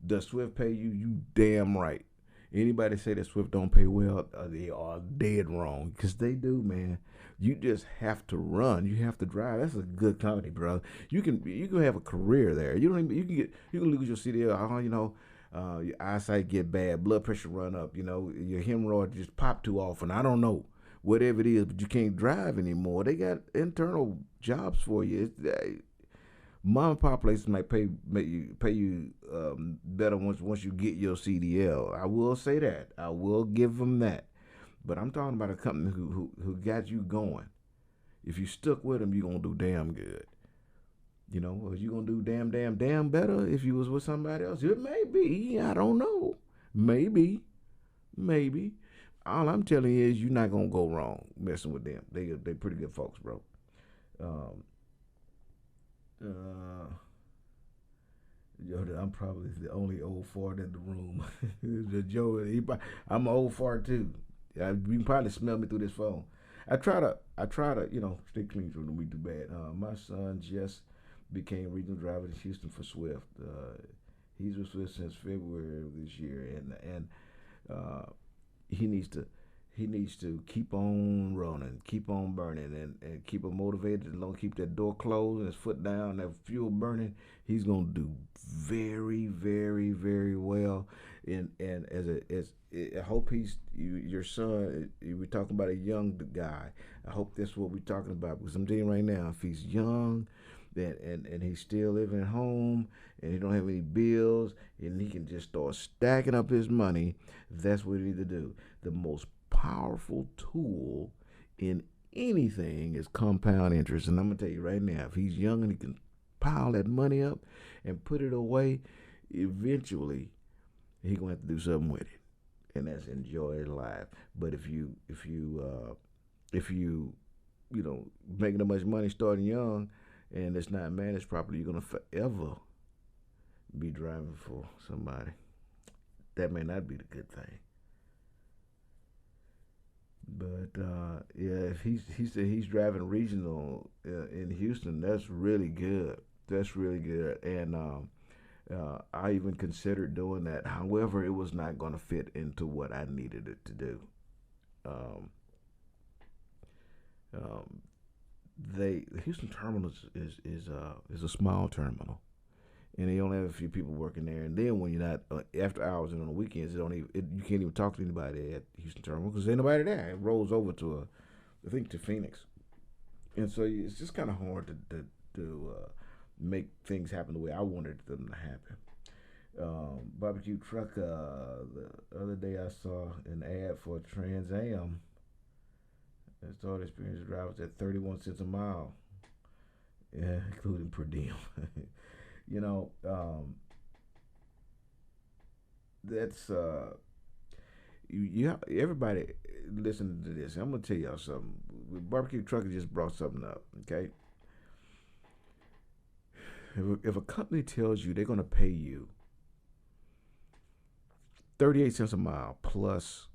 Does Swift pay you? You damn right. Anybody say that Swift don't pay well, they are dead wrong, because they do, man. You just have to run. You have to drive. That's a good company, bro. You can have a career there. You don't even, you can lose your CDL. Your eyesight get bad, blood pressure run up. Your hemorrhoid just pop too often. I don't know, whatever it is, but you can't drive anymore. They got internal jobs for you. Mom and pop places might pay you better once you get your CDL. I will say that. I will give them that. But I'm talking about a company who got you going. If you stuck with them, you're gonna do damn good. Or you gonna do damn better if you was with somebody else. It may be. I don't know. Maybe. All I'm telling you is you're not gonna go wrong messing with them. They pretty good folks, bro. Um, Uh, I'm probably the only old fart in the room. Joe, I'm an old fart too. You can probably smell me through this phone. I try to, stay clean so it don't be too bad. My son just became regional driver in Houston for Swift. He's with Swift since February of this year, and uh, he needs to keep on running, keep on burning, and keep him motivated. And don't keep that door closed and his foot down, that fuel burning. He's gonna do very, very, very well. And I hope your son. We're talking about a young guy. I hope that's what we're talking about, because I'm telling you right now, if he's young, and he's still living at home, and he don't have any bills, and he can just start stacking up his money, that's what he need to do. The most powerful tool in anything is compound interest. And I'm gonna tell you right now, if he's young and he can pile that money up and put it away, eventually he gonna have to do something with it, and that's enjoy life. But if you making that much money starting young and it's not managed properly, you're gonna forever be driving for somebody. that may not be the good thing. But yeah, if he said he's driving regional in Houston, that's really good. That's really good. And I even considered doing that. However, it was not going to fit into what I needed it to do. Um, um, the Houston terminal is a small terminal, and they only have a few people working there. And then when you're not after hours and on the weekends, you can't even talk to anybody at Houston terminal because ain't nobody there. It rolls over to I think to Phoenix, and so it's just kind of hard to make things happen the way I wanted them to happen. Barbecue truck. The other day I saw an ad for a Trans Am. It started experienced drivers at 31 cents a mile, yeah, including per diem. you know, that's everybody listen to this. I'm gonna tell y'all something. Barbecue trucker just brought something up. Okay, if a company tells you they're gonna pay you 38 cents a mile plus,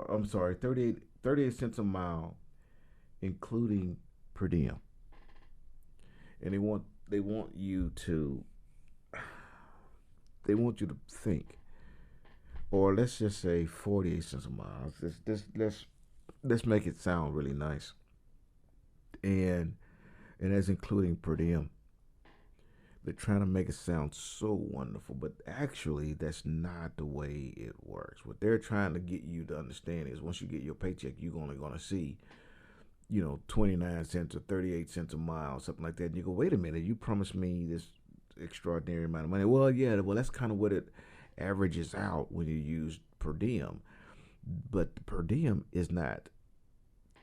I'm sorry, 38 cents a mile, including per diem, and they want you to think, or let's just say 48 cents a mile. Let's make it sound really nice, and that's including per diem. They're trying to make it sound so wonderful, but actually, that's not the way it works. What they're trying to get you to understand is once you get your paycheck, you're only going to see, 29 cents or 38 cents a mile, something like that. And you go, wait a minute, you promised me this extraordinary amount of money. Well, yeah, that's kind of what it averages out when you use per diem. But the per diem is not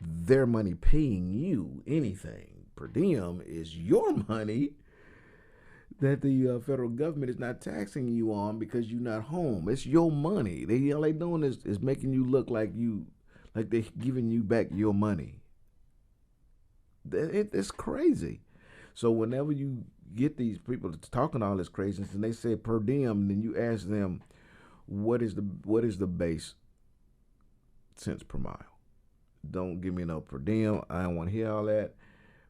their money paying you anything. Per diem is your money that the federal government is not taxing you on because you're not home. It's your money. All they doing is making you look like they're giving you back your money. It's crazy. So whenever you get these people talking all this craziness and they say per diem, then you ask them, what is the base cents per mile? Don't give me no per diem. I don't want to hear all that.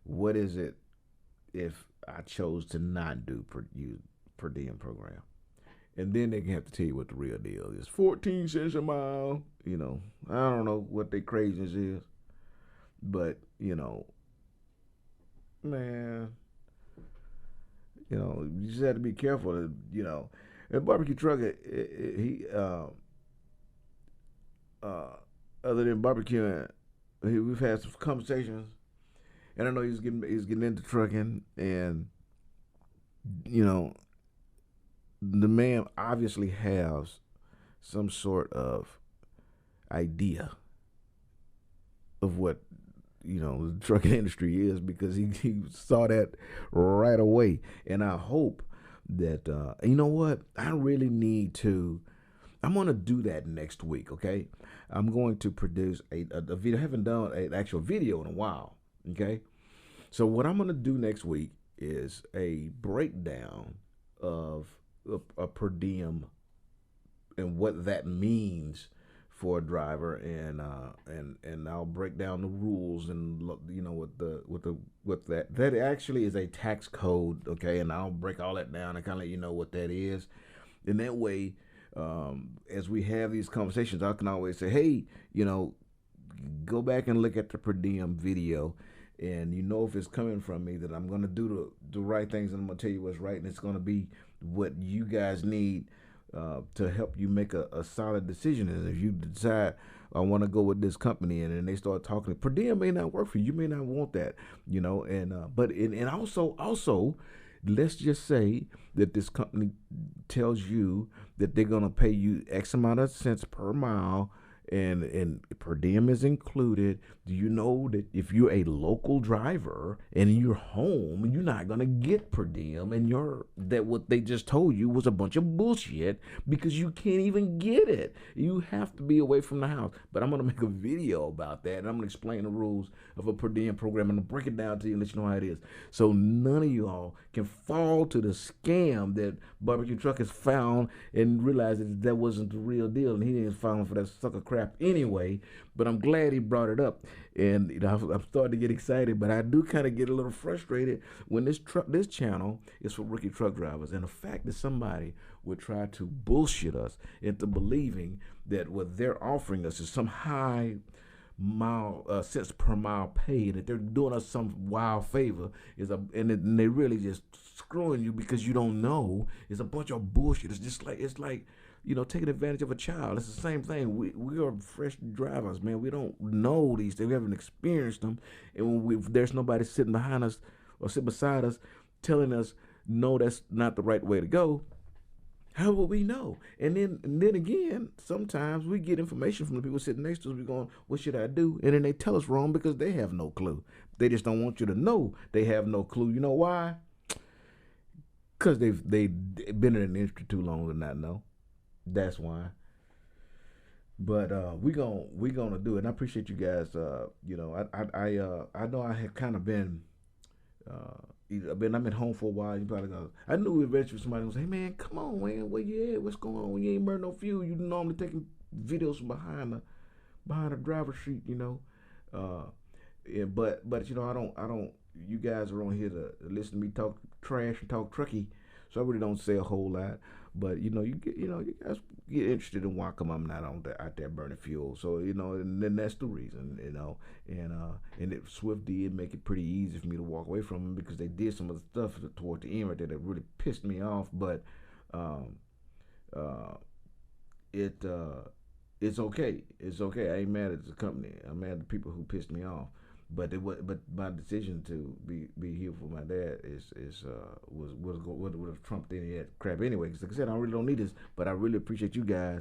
What is it if I chose to not do per diem program? And then they can have to tell you what the real deal is. 14 cents a mile. I don't know what their craziness is. But, man, you just have to be careful. A barbecue trucker, he, other than barbecuing, we've had some conversations. And I know he's getting into trucking, and the man obviously has some sort of idea of what the trucking industry is because he saw that right away. And I hope that you know what, I really need to. I'm gonna do that next week. Okay, I'm going to produce a video. I haven't done an actual video in a while. Okay, so what I'm gonna do next week is a breakdown of a per diem and what that means for a driver, and I'll break down the rules and what that actually is a tax code. Okay, and I'll break all that down and kind of let you know what that is, and that way, as we have these conversations, I can always say, hey, go back and look at the per diem video, and if it's coming from me that I'm going to do the right things, and I'm going to tell you what's right, and it's going to be what you guys need to help you make a solid decision. And if you decide I want to go with this company, and then they start talking, per diem may not work for you. You may not want that, and also let's just say that this company tells you that they're going to pay you X amount of cents per mile, and per diem is included. Do you know that if you're a local driver and you're home, you're not gonna get per diem, and that what they just told you was a bunch of bullshit because you can't even get it. You have to be away from the house. But I'm gonna make a video about that, and I'm gonna explain the rules of a per diem program, and I'll break it down to you and let you know how it is, so none of y'all can fall to the scam that Barbecue Truck has found and realize that wasn't the real deal, and he didn't fall for that sucker crap anyway. But I'm glad he brought it up, and I'm starting to get excited, but I do kind of get a little frustrated when this channel is for rookie truck drivers, and the fact that somebody would try to bullshit us into believing that what they're offering us is some high cents per mile pay, that they're doing us some wild favor, and they really just screwing you because you don't know. It's a bunch of bullshit. It's like taking advantage of a child. It's the same thing. We are fresh drivers, man. We don't know these things. We haven't experienced them, and when there's nobody sitting behind us or sitting beside us telling us no, that's not the right way to go. How would we know? And then again, sometimes we get information from the people sitting next to us. We're going, what should I do? And then they tell us wrong because they have no clue. They just don't want you to know they have no clue. You know why? Because they've been in the industry too long to not know. That's why. But we gonna do it. And I appreciate you guys. I know I had kind of been. I've been home for a while. You probably go. I knew eventually somebody was say, "Hey man, come on, man, where you at? What's going on? You ain't burn no fuel. You normally taking videos from behind the driver's seat, Yeah, but I don't. You guys are on here to listen to me talk trash and talk trucky, so I really don't say a whole lot. But you guys get interested in why come I'm not out there burning fuel. So and then that's the reason, and Swifty did make it pretty easy for me to walk away from them because they did some of the stuff toward the end right there that really pissed me off. But it's okay. It's okay. I ain't mad at the company. I'm mad at the people who pissed me off. But my decision to be here for my dad would have trumped any of that crap anyway. Because like I said, I really don't need this, but I really appreciate you guys,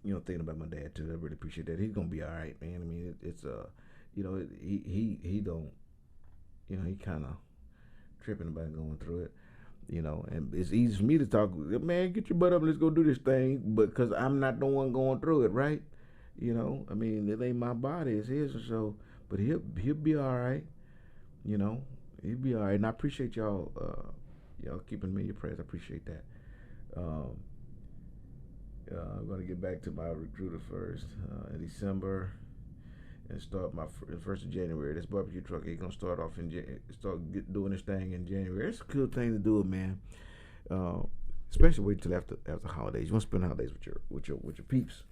thinking about my dad too. I really appreciate that. He's gonna be all right, man. I mean, he don't, he kind of tripping about going through it. And it's easy for me to talk, man, get your butt up and let's go do this thing, but because I'm not the one going through it, right? I mean, it ain't my body, it's his, so, but he'll be all right. He'll be all right. And I appreciate y'all keeping me in your prayers. I appreciate that. I'm gonna get back to my recruiter first in December and start my first of January. This barbecue truck, he's gonna start off doing this thing in January. It's a good thing to do it, man. Especially wait till after holidays. You want to spend holidays with your peeps.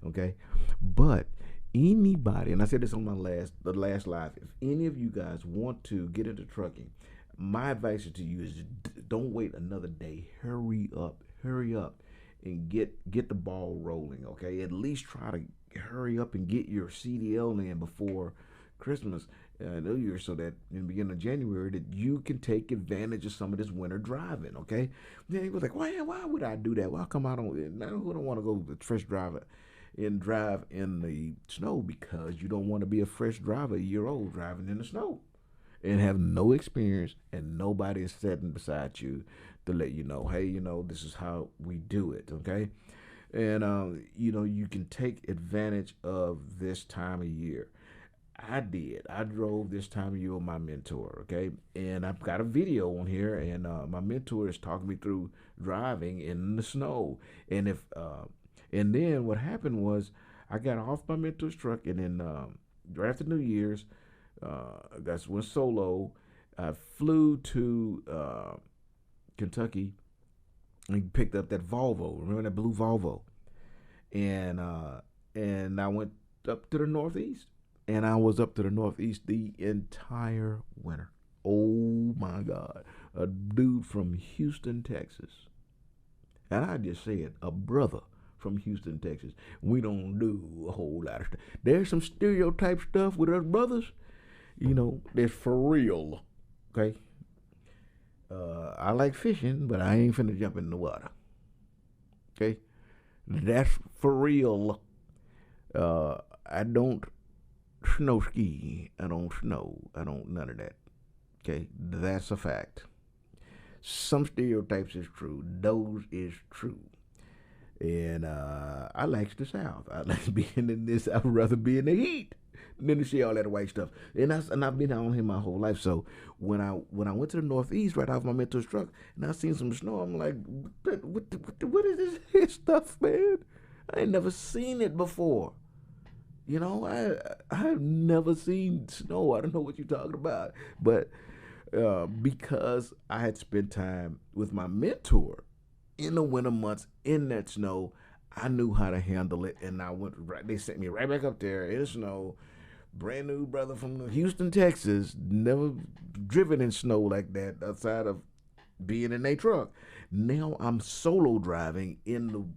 Okay, but anybody, and I said this on the last live, if any of you guys want to get into trucking, my advice to you is don't wait another day. Hurry up, and get the ball rolling. Okay, at least try to hurry up and get your CDL in before Christmas, New Year, so that in the beginning of January that you can take advantage of some of this winter driving. Okay, then he was like, why would I do that? Why come I don't want to go with a fresh driver and drive in the snow? Because you don't want to be a fresh driver, a year old, driving in the snow and have no experience, and nobody is sitting beside you to let you know, hey, this is how we do it, okay? And you can take advantage of this time of year. I drove this time of year with my mentor, okay? And I've got a video on here, and my mentor is talking me through driving in the snow. And then what happened was I got off my mentor's truck, and then right after New Year's, I went solo. I flew to Kentucky and picked up that Volvo. Remember that blue Volvo? And I went up to the Northeast. And I was up to the Northeast the entire winter. Oh my God. A dude from Houston, Texas. And I just said, a brother from Houston, Texas. We don't do a whole lot of stuff. There's some stereotype stuff with us brothers, that's for real. Okay? I like fishing, but I ain't finna jump in the water. Okay? That's for real. I don't snow ski. I don't snow. I don't none of that. Okay, that's a fact. Some stereotypes is true. Those is true. And I like the South. I like being in this. I'd rather be in the heat than to see all that white stuff. And I've been out here my whole life. So when I went to the Northeast right off my mentor's truck and I seen some snow, I'm like, what is this stuff, man? I ain't never seen it before. You know, I've never seen snow. I don't know what you're talking about, but because I had spent time with my mentor in the winter months in that snow, I knew how to handle it, and I went right. They sent me right back up there in the snow. Brand new brother from Houston, Texas, never driven in snow like that outside of being in a truck. Now I'm solo driving in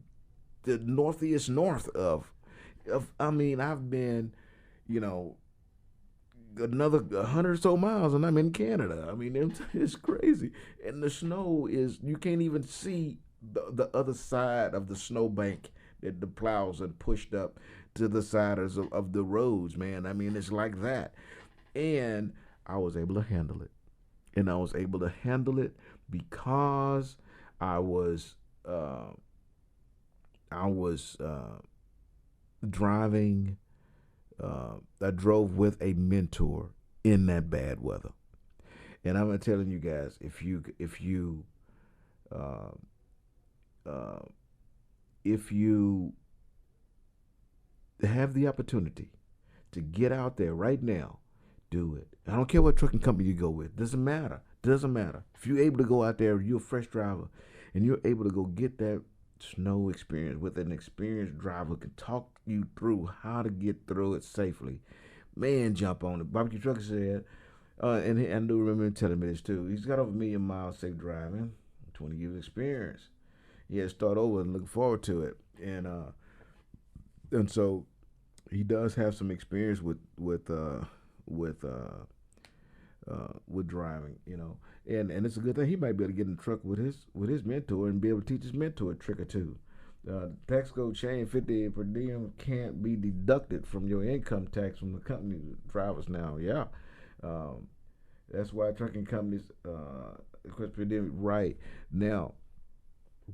the northeast north of. I mean, I've been, you know, another 100 or so miles and I'm in Canada. I mean, it's crazy. And the snow is, you can't even see the other side of the snowbank that the plows had pushed up to the sides of the roads, man. I mean, it's like that. And I was able to handle it. And I was able to handle it because I was, uh, I was driving I drove with a mentor in that bad weather, and I'm telling you guys, uh, uh, if you have the opportunity to get out there right now, do it. I don't care what trucking company you go with. Doesn't matter. Doesn't matter. If you're able to go out there, you're a fresh driver, and you're able to go get that snow experience with an experienced driver who can talk you through how to get through it safely. Man, jump on it. Barbecue Trucker said, and I do remember him telling me this too. He's got over 1,000,000 miles safe driving, 20 years experience. He had to start over and look forward to it, and so he does have some experience with with driving, and it's a good thing he might be able to get in the truck with his mentor and be able to teach his mentor a trick or two. Tax code change 50 per diem can't be deducted from your income tax from the company drivers now. Yeah, um, that's why trucking companies request per diem right now.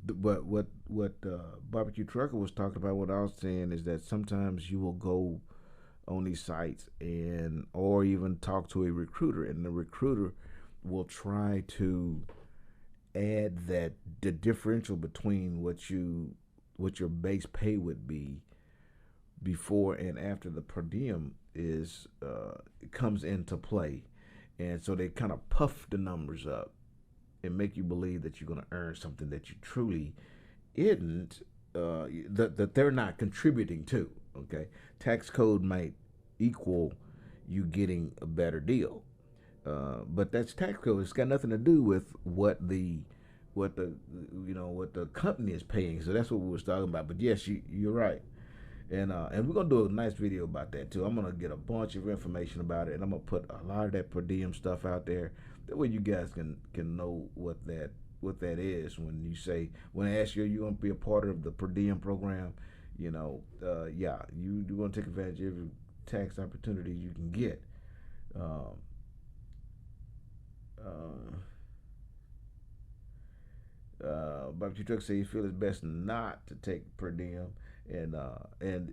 But what barbecue trucker was talking about, what I was saying is that sometimes you will go on these sites and or even talk to a recruiter, and the recruiter will try to add that the differential between what your base pay would be before and after the per diem is comes into play, and so they kind of puff the numbers up and make you believe that you're going to earn something that you truly isn't, that they're not contributing to. Okay, tax code might equal you getting a better deal, but that's tax code. It's got nothing to do with what the what the company is paying. So that's what we was talking about. But yes, you're right. And we're gonna do a nice video about that too. I'm gonna get a bunch of information about it, and I'm gonna put a lot of that per diem stuff out there. That way, you guys can know what that is when I ask you, you want to be a part of the per diem program. Yeah, you want to take advantage of every tax opportunity you can get. Um, uh, Barbecue Truck say you feel it's best not to take per diem, and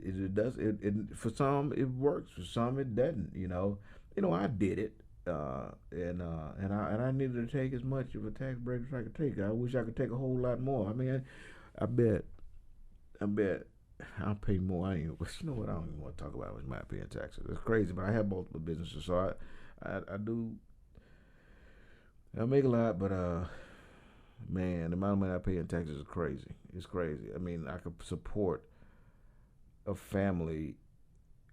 it does it for some it works, for some it doesn't. I did it, and I needed to take as much of a tax break as I could take. I wish I could take a whole lot more. I mean, I bet I bet I'll pay more. I ain't. You know what? I don't even want to talk about was my paying taxes. It's crazy, but I have multiple businesses, so I do. I make a lot, but man, the amount of money I pay in taxes is crazy. It's crazy. I mean, I could support a family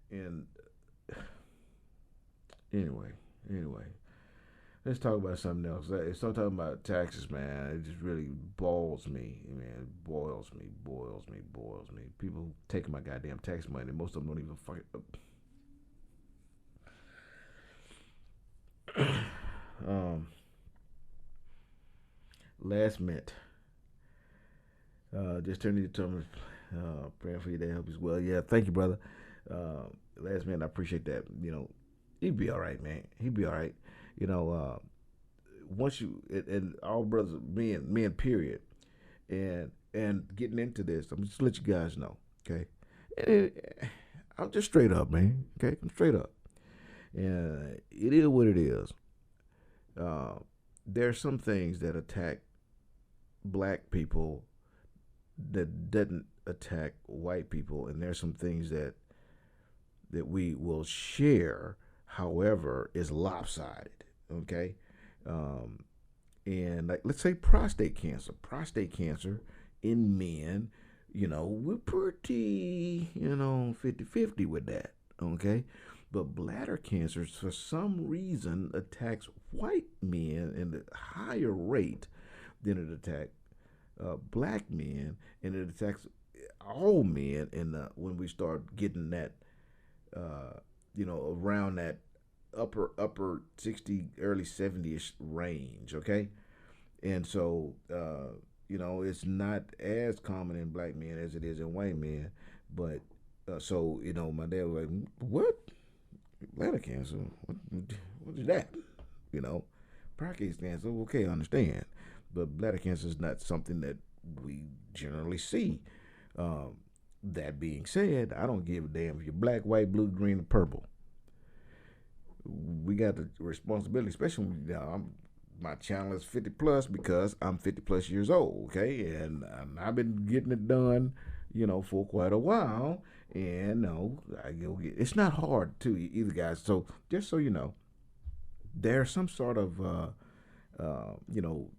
in anyway. Anyway, let's talk about something else. Start talking about taxes, man. It just really boils me, man. It boils me. People taking my goddamn tax money. Most of them don't even fucking. um, Last mint. Just turned into term. Praying for you to help as well. Yeah, thank you, brother. Last man, I appreciate that. He'd be all right, man. He'd be all right. You know, once you and all brothers, men, period, and getting into this, I'm just to let you guys know, okay? And I'm just straight up, man. Okay, I'm straight up, and it is what it is. Uh, there are some things that attack black people that doesn't attack white people, and there's some things that we will share, however, is lopsided. Okay, um, and like let's say prostate cancer in men, we're pretty 50-50 with that. Okay, but bladder cancer for some reason attacks white men in a higher rate than it attacks black men, and it attacks all men. And when we start getting that, around that upper 60, early 70ish range, okay? And so, it's not as common in black men as it is in white men. But so, my dad was like, "What? Bladder cancer? What is that?" You know, prostate cancer. Okay, I understand, but bladder cancer is not something that we generally see. Um, that being said, I don't give a damn if you're black, white, blue, green, or purple. We got the responsibility, especially when my channel is 50 plus because I'm 50 plus years old, okay, and I've been getting it done, for quite a while, and no, it's not hard to either, guys. So just so you know, there's some sort of you know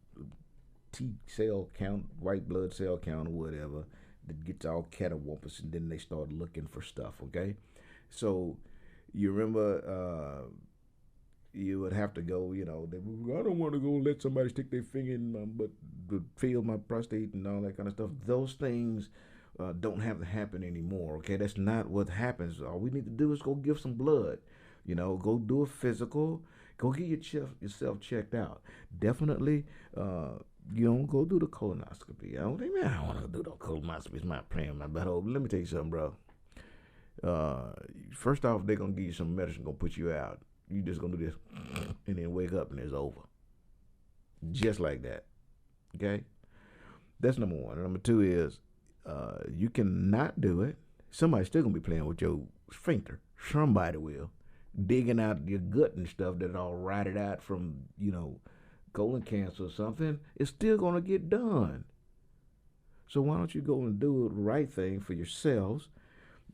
T cell count, white blood cell count, or whatever that gets all catawampus, and then they start looking for stuff. Okay, so you remember you would have to go. I don't want to go let somebody stick their finger in my butt to feel my prostate and all that kind of stuff. Those things don't have to happen anymore. Okay, that's not what happens. All we need to do is go give some blood. Go do a physical. Go get yourself checked out. Definitely, go do the colonoscopy. I don't think, man, I want to do the colonoscopy. It's not playing my butthole. Let me tell you something, bro. First off, they're gonna give you some medicine, gonna put you out. You just gonna do this, and then wake up and it's over, just like that. Okay, that's number one. And number two is, you cannot do it. Somebody's still gonna be playing with your sphincter. Somebody will, digging out your gut and stuff that all rotted out from colon cancer or something. It's still gonna get done. So why don't you go and do the right thing for yourselves?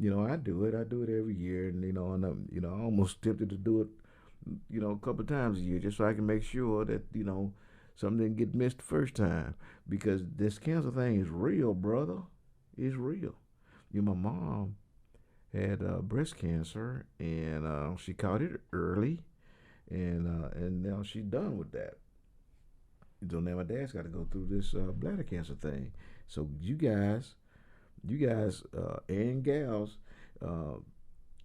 I do it. I do it every year, and and I'm almost tempted to do it, a couple of times a year, just so I can make sure that something didn't get missed the first time, because this cancer thing is real, brother. It's real. My mom had breast cancer, and she caught it early, and now she's done with that. So now my dad's got to go through this bladder cancer thing. So you guys and gals,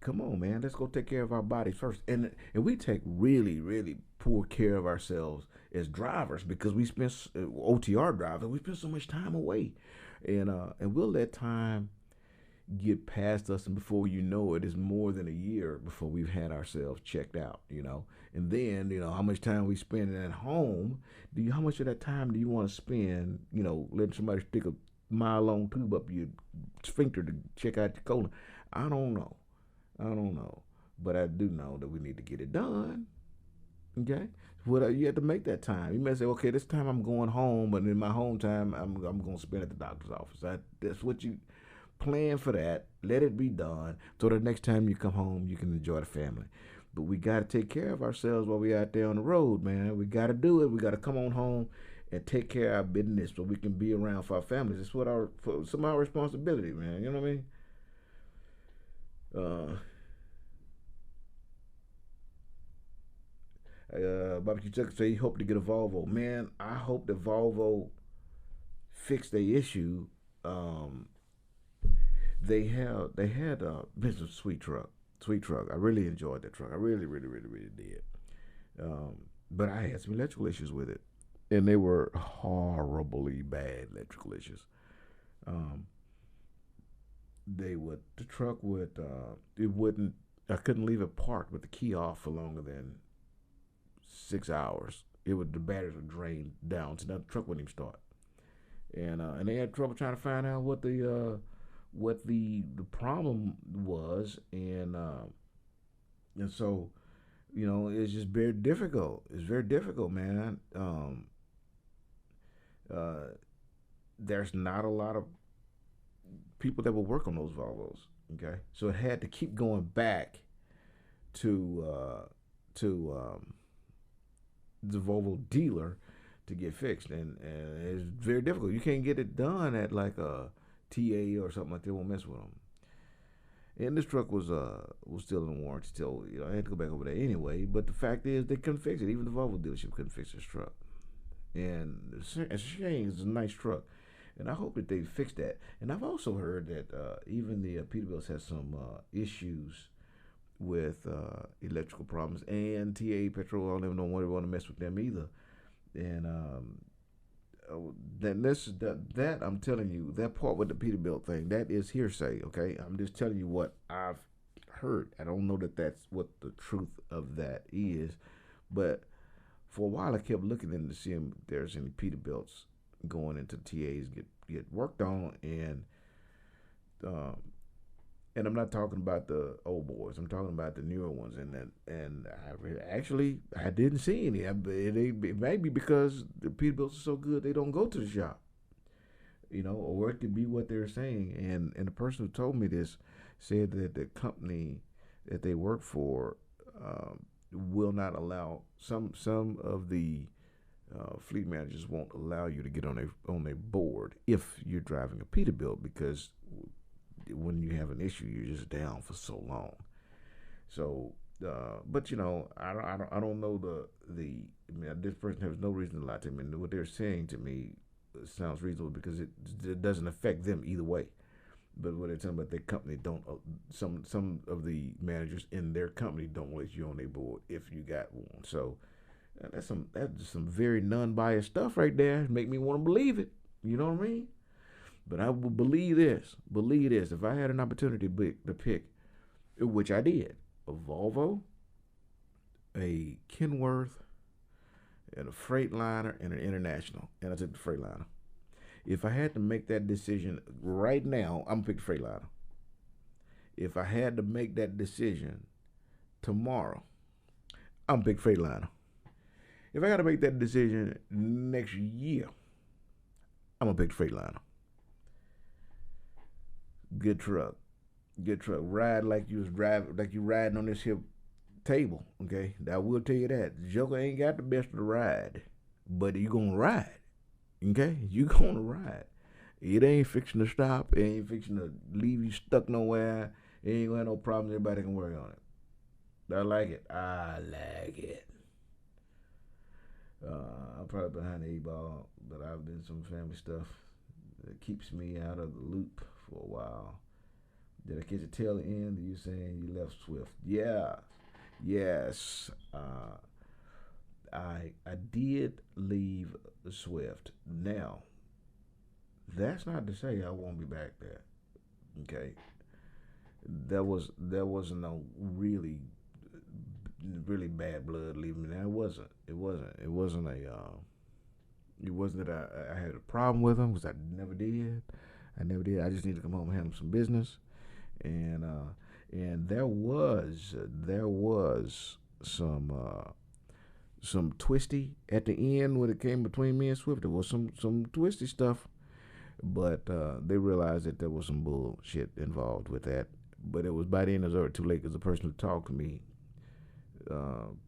come on, man. Let's go take care of our bodies first. And we take really, really poor care of ourselves as drivers, because we spend OTR drivers. We spend so much time away, and we'll let time get past us, and before you know it, it's more than a year before we've had ourselves checked out. And then how much time we spend at home. How much of that time do you want to spend letting somebody stick a mile-long tube up your sphincter to check out your colon? I don't know, but I do know that we need to get it done. Okay, you have to make that time. You may say, okay, this time I'm going home, but in my home time, I'm going to spend at the doctor's office. That's what you plan for. That, let it be done, so the next time you come home, you can enjoy the family. But we got to take care of ourselves while we're out there on the road, man. We got to do it. We got to come on home and take care of our business so we can be around for our families. It's some of our responsibility, man. You know what I mean? Barbecue Chuck say he hope to get a Volvo. Man, I hope the Volvo fix their issue. They had a business sweet truck. I really enjoyed that truck. I really, really, really, really did. But I had some electrical issues with it, and they were horribly bad electrical issues. Um, the truck would it wouldn't. I couldn't leave it parked with the key off for longer than 6 hours. The batteries would drain down, so the truck wouldn't even start. And they had trouble trying to find out what the problem was, and so it's just very difficult. It's very difficult, man. Uh, there's not a lot of people that will work on those Volvos. Okay, so it had to keep going back to the Volvo dealer to get fixed, and it's very difficult. You can't get it done at like a TA or something like that. They won't mess with them. And this truck was still in warranty, so I had to go back over there anyway. But the fact is, they couldn't fix it. Even the Volvo dealership couldn't fix this truck. And it's a shame. It's a nice truck, and I hope that they fix that. And I've also heard that even the Peterbilt's has some issues with electrical problems, and TA Petrol. I don't even want to mess with them either. And that I'm telling you, that part with the Peterbilt thing, that is hearsay. Okay, I'm just telling you what I've heard. I don't know that that's what the truth of that is, but for a while I kept looking in to see if there's any Peterbilts going into TAs get worked on, um, and I'm not talking about the old boys. I'm talking about the newer ones, and I didn't see any. It may be because the Peterbilts are so good they don't go to the shop, or it could be what they're saying. And the person who told me this said that the company that they work for will not allow some of the fleet managers won't allow you to get on a board if you're driving a Peterbilt, because when you have an issue, you're just down for so long. So, but I don't know I mean, this person has no reason to lie to me. And what they're saying to me sounds reasonable because it doesn't affect them either way. But what they're talking about, their company don't. Some of the managers in their company don't let you on their board if you got one. So that's just some very non-biased stuff right there. Make me want to believe it. You know what I mean? But I would believe this. Believe this. If I had an opportunity to pick, which I did, a Volvo, a Kenworth, and a Freightliner, and an International, and I took the Freightliner. If I had to make that decision right now, I'm gonna pick the Freightliner. If I had to make that decision tomorrow, I'm gonna pick Freightliner. If I got to make that decision next year, I'm gonna pick the Freightliner. Good truck. Good truck. Ride like you riding on this here table. Okay, I will tell you that Joker ain't got the best of the ride, but you gonna ride. Okay, you gonna ride. It ain't fixing to stop. It ain't fixing to leave you stuck nowhere. It ain't gonna have no problems. Everybody can work on it. I like it. I like it. I'm probably behind the eight ball, but I've been some family stuff that keeps me out of the loop for a while. Did I get to tell the end of you saying you left Swift? Yeah. Yes. I did leave Swift. Now, that's not to say I won't be back there. Okay. There wasn't no really bad blood leaving me there. It wasn't that I had a problem with them, because I never did. I just need to come home and handle some business, and there was some twisty at the end when it came between me and Swift. There was some twisty stuff, but they realized that there was some bullshit involved with that. But it was by the end, it was already too late, because the person who talked to me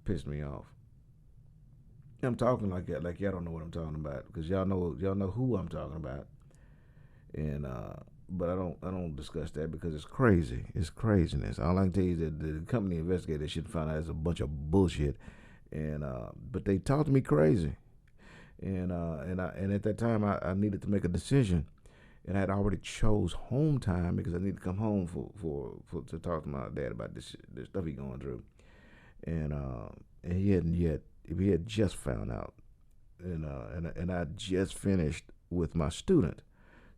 pissed me off. I'm talking like that, like y'all don't know what I'm talking about, because y'all know who I'm talking about, and but I don't discuss that because it's crazy. It's craziness. All I can tell you is that the company investigated shit and found out it's a bunch of bullshit, and but they talked to me crazy, and at that time I needed to make a decision, and I had already chose home time because I needed to come home for to talk to my dad about this stuff he going through, and he had just found out, and I just finished with my student,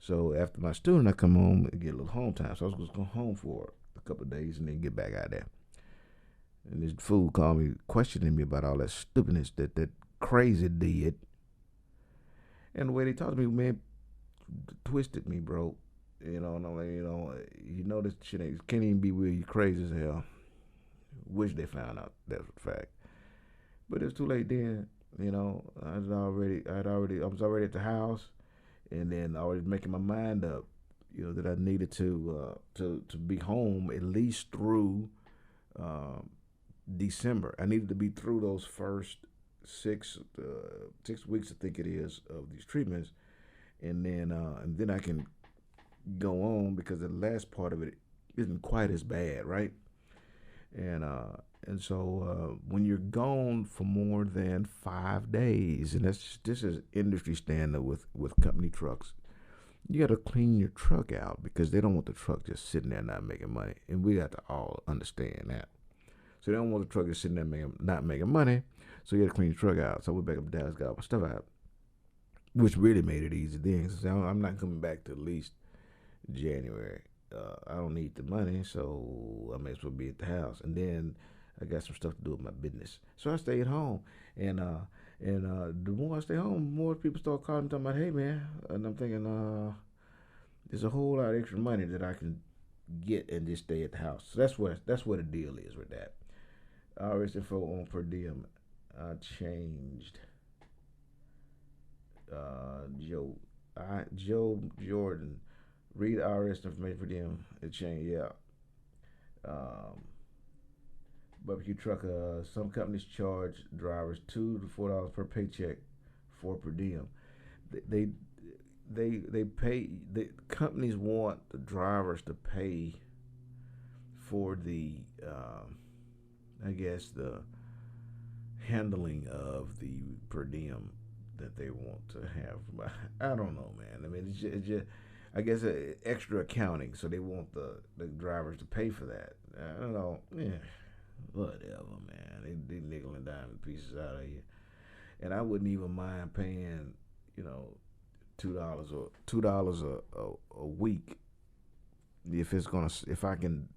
So after my student, I come home and get a little home time. So I was going to go home for a couple of days and then get back out there. And this fool called me, questioning me about all that stupidness that crazy did. And the way they talked to me, man, twisted me, bro. And I'm like, this shit can't even be real. You crazy as hell. Wish they found out that's a fact. But it's too late then. I was already at the house, and then I was making my mind up, that I needed to be home at least through December. I needed to be through those first 6 weeks, I think it is, of these treatments, and then I can go on because the last part of it isn't quite as bad, right? And so when you're gone for more than 5 days, and this is industry standard with company trucks, you got to clean your truck out because they don't want the truck just sitting there not making money, and we got to all understand that. So they don't want the truck just sitting there not making money, so you got to clean your truck out. So we back up to Dallas, got all my stuff out, which really made it easy then. So I'm not coming back to at least January. I don't need the money, so I may as well be at the house. And then I got some stuff to do with my business, so I stayed home. And the more I stay home, the more people start calling me talking about, hey man, and I'm thinking, there's a whole lot of extra money that I can get and just stay at the house. So that's what the deal is with that. RS info on per diem. I changed. Joe Jordan. Read IRS information for them. It changed, yeah. Barbecue truck. Some companies charge drivers $2 to $4 per paycheck for per diem. They pay. The companies want the drivers to pay for the, I guess, the handling of the per diem that they want to have. I don't know, man. I mean, it's just I guess extra accounting, so they want the drivers to pay for that. I don't know. Yeah, whatever, man. They nickel and dime pieces out of you, and I wouldn't even mind paying, $2 a week if I can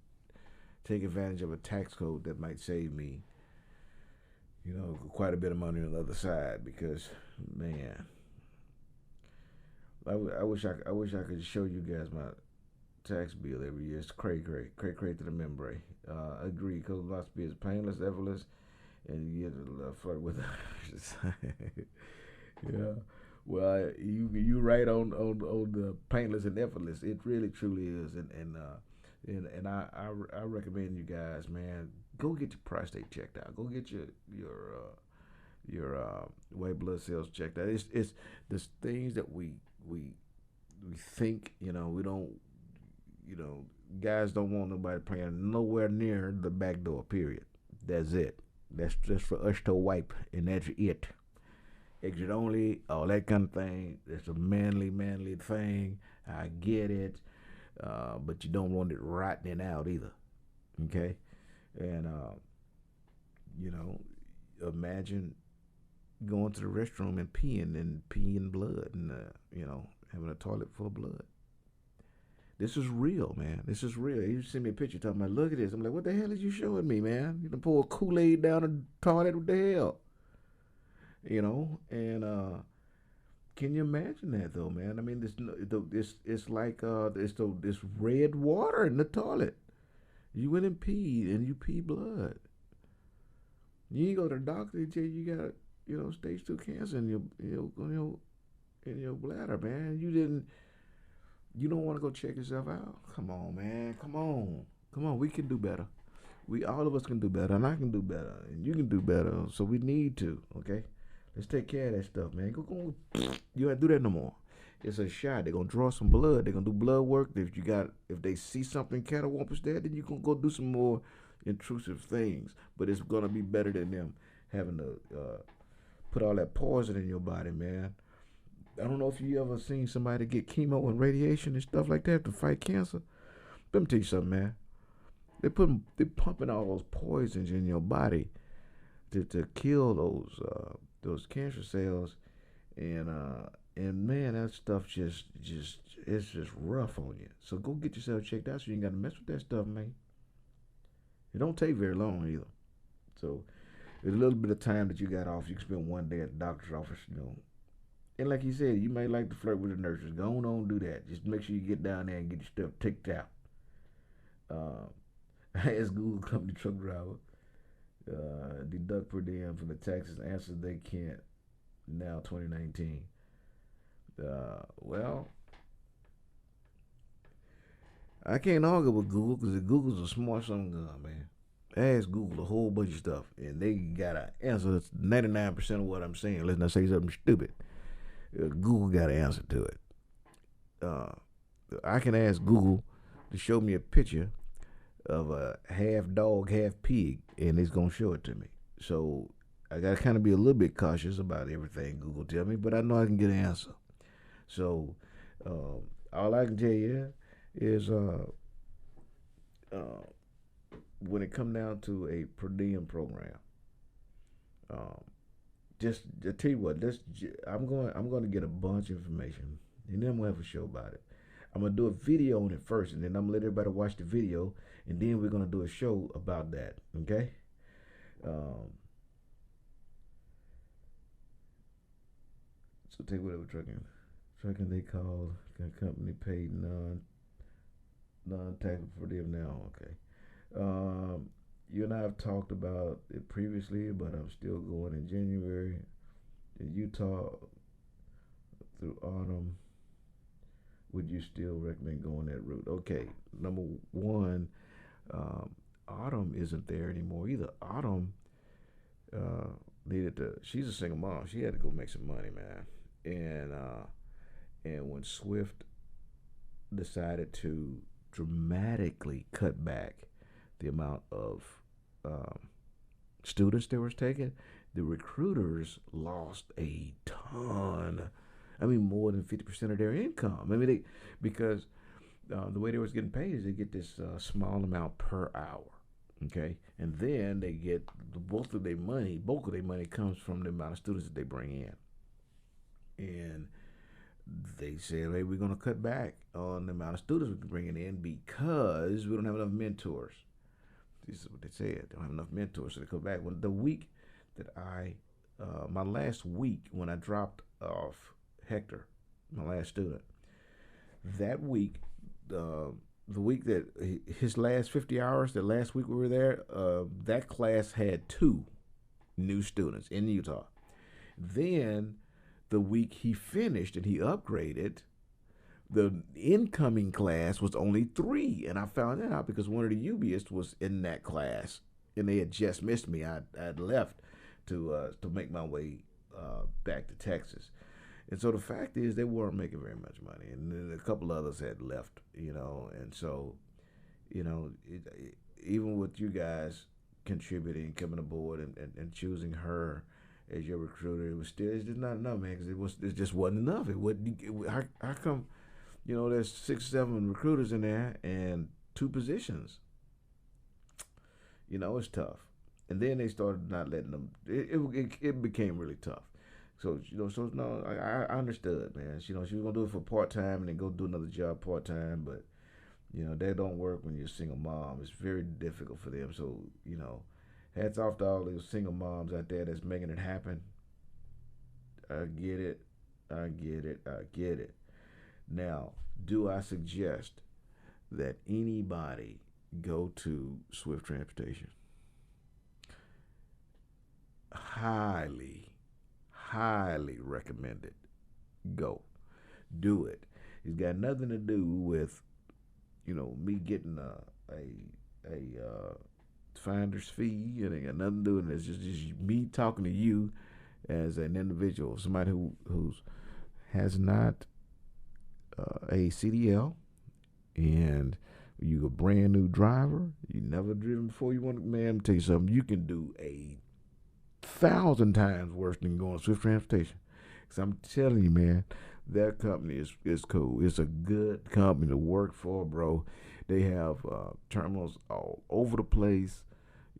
take advantage of a tax code that might save me, quite a bit of money on the other side. Because, man, I wish I could show you guys my tax bill every year. It's cray to the membrane. Agree. Code philosophy is painless, effortless, and you get flirt with. Yeah. Well, you right on the painless and effortless. It really truly is, and I recommend you guys, man, go get your prostate checked out. Go get your white blood cells checked out. It's the things that we think, we don't, guys don't want nobody playing nowhere near the back door, period. That's it. That's just for us to wipe, and that's it. Exit only, all that kind of thing. It's a manly thing. I get it. But you don't want it rotting out either. Okay? And, imagine going to the restroom and peeing blood and, having a toilet full of blood. This is real, man. This is real. You send me a picture talking about, look at this. I'm like, what the hell is you showing me, man? You done pour Kool-Aid down the toilet? What the hell? And can you imagine that though, man? I mean, it's like this red water in the toilet. You went and peed, and you pee blood. You ain't go to the doctor and tell you got stage 2 cancer in your bladder, man. You don't want to go check yourself out. Come on, man. Come on. We can do better. All of us can do better, and I can do better, and you can do better. So we need to, okay? Let's take care of that stuff, man. Go. You don't have to do that no more. It's a shot. They're gonna draw some blood. They're gonna do blood work. If they see something catawampus there, then you can go do some more intrusive things. But it's gonna be better than them having to put all that poison in your body, man. I don't know if you ever seen somebody get chemo and radiation and stuff like that to fight cancer. Let me tell you something, man. They're pumping all those poisons in your body to kill those cancer cells, and man, that stuff just it's just rough on you. So go get yourself checked out so you ain't got to mess with that stuff, man. It don't take very long either. So there's a little bit of time that you got off. You can spend one day at the doctor's office, you know. And like you said, you may like to flirt with the nurses. Go on, do that. Just make sure you get down there and get your stuff ticked out. I asked Google company truck driver deduct per diem from the taxes. Answer they can't now 2019. Well, I can't argue with Google because Google's a smart son gun, man. I asked Google a whole bunch of stuff, and they got an answer that's 99% of what I'm saying. Let's not say something stupid. Google got an answer to it. I can ask Google to show me a picture of a half dog, half pig, and it's gonna show it to me. So I gotta kind of be a little bit cautious about everything Google tell me, but I know I can get an answer. So all I can tell you is when it come down to a per diem program, just to tell you what, I'm going to get a bunch of information, and then we'll have a show about it. I'm gonna do a video on it first, and then I'm gonna let everybody watch the video, and then we're gonna do a show about that. Okay. So take whatever trucking they call company paid non-taxable for them now. Okay. You and I have talked about it previously, but I'm still going in January in Utah through autumn. Would you still recommend going that route? Okay, number one, Autumn isn't there anymore either. Autumn needed to. She's a single mom. She had to go make some money, man. And when Swift decided to dramatically cut back the amount of students they was taking, the recruiters lost a ton. I mean, more than 50% of their income. I mean, because the way they was getting paid is they get this small amount per hour, okay, and then they get the bulk of their money. Bulk of their money comes from the amount of students that they bring in, and they said, "Hey, we're going to cut back on the amount of students we're bringing in because we don't have enough mentors." This is what they said. They don't have enough mentors, so they cut back. When the week that my last week when I dropped off Hector, my last student, that week, the week that his last 50 hours, the last week we were there, that class had 2 new students in Utah. Then the week he finished and he upgraded, the incoming class was only 3, and I found that out because one of the UBists was in that class, and they had just missed me. I'd left to make my way back to Texas. And so the fact is they weren't making very much money, and then a couple others had left, you know. And so, you know, even with you guys contributing, coming aboard, and choosing her as your recruiter, it's just not enough, man. Because it just wasn't enough. How come, you know, there's 6, 7 recruiters in there and 2 positions? You know, it's tough. And then they started not letting them. It became really tough. So, you know, no, I understood, man. You know, she was gonna do it for part time and then go do another job part time, but you know, that don't work when you're a single mom. It's very difficult for them. So, you know, hats off to all those single moms out there that's making it happen. I get it. I get it. I get it. Now, do I suggest that anybody go to Swift Transportation? Highly recommended. Go. Do it. It's got nothing to do with, you know, me getting a finder's fee. It ain't got nothing to do with it. It's just me talking to you as an individual, somebody who has not a CDL, and you a brand new driver, you never driven before, you want to, man, let me tell you something, you can do 1,000 times worse than going to Swift Transportation. Because I'm telling you, man, that company is cool. It's a good company to work for, bro. They have terminals all over the place,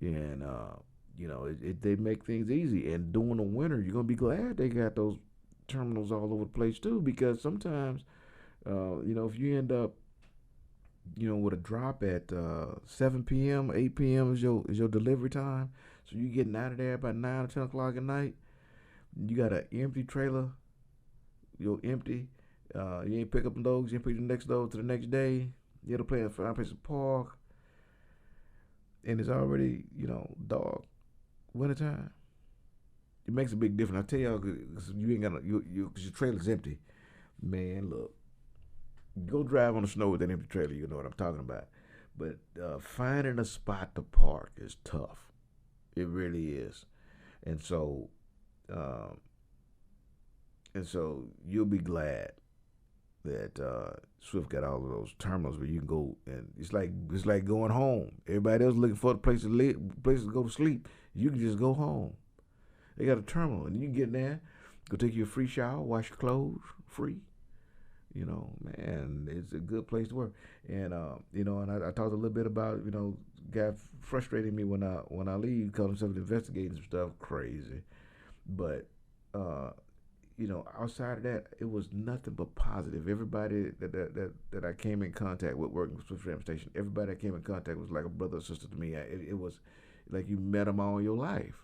and you know, they make things easy. And during the winter, you're gonna be glad they got those terminals all over the place too, because sometimes If you end up, with a drop at 7 p.m., 8 p.m. is your delivery time. So you getting out of there about 9 or 10 o'clock at night. You got an empty trailer. You're empty. You ain't pick up loads. You ain't pick the next load to the next day. You had to play a fine place to park. And it's already, dog, wintertime. It makes a big difference. I tell y'all, cause you ain't got cause your trailer's empty. Man, look, go drive on the snow with that empty trailer. You know what I'm talking about. But finding a spot to park is tough. It really is. And so, you'll be glad that Swift got all of those terminals where you can go, and it's like going home. Everybody else looking for a place to go to sleep. You can just go home. They got a terminal, and you can get in there, go take you a free shower, wash your clothes, free. Man, it's a good place to work. And and I talked a little bit about guy frustrating me when I leave, call himself investigating some stuff crazy, but outside of that, it was nothing but positive. Everybody that I came in contact with working with Swift Transportation, everybody I came in contact was like a brother or sister to me. It was like you met them all your life.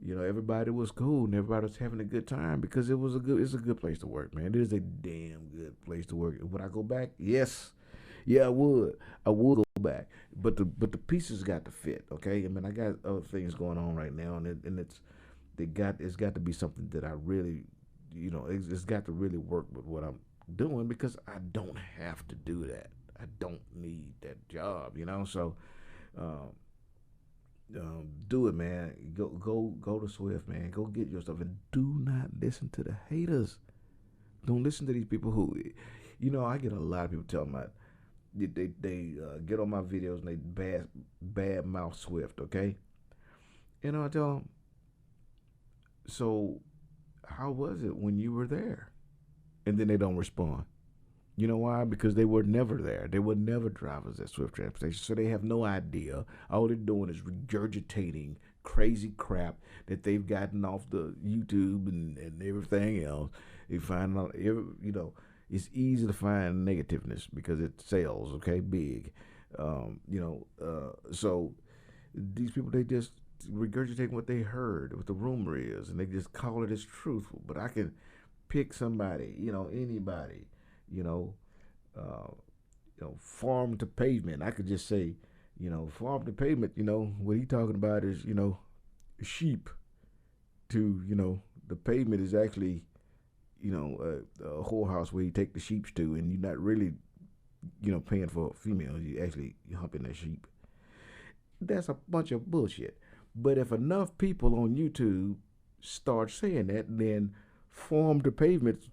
Everybody was cool and everybody was having a good time because it's a good place to work, man. It is a damn good place to work. Would I go back? Yes. Yeah, I would. I would go back. But the pieces got to fit, okay? I mean, I got other things going on right now, and it's got to be something that I really, it's got to really work with what I'm doing because I don't have to do that. I don't need that job, So, do it, man. Go to Swift, man. Go get your stuff, and do not listen to the haters. Don't listen to these people who, I get a lot of people telling me they get on my videos and they bad mouth Swift, okay? I tell them, so how was it when you were there? And then they don't respond. You know why? Because they were never there. They were never drivers at Swift Transportation. So they have no idea. All they're doing is regurgitating crazy crap that they've gotten off the YouTube and everything else. They find out, it's easy to find negativeness because it sells, okay, big. So these people, they just regurgitate what they heard, what the rumor is, and they just call it as truthful. But I can pick somebody, anybody, farm to pavement. I could just say, farm to pavement, what he talking about is, sheep to, the pavement is actually, a whorehouse where you take the sheep to, and you're not really, paying for females. You actually humping that sheep. That's a bunch of bullshit. But if enough people on YouTube start saying that, then Farm to Pavement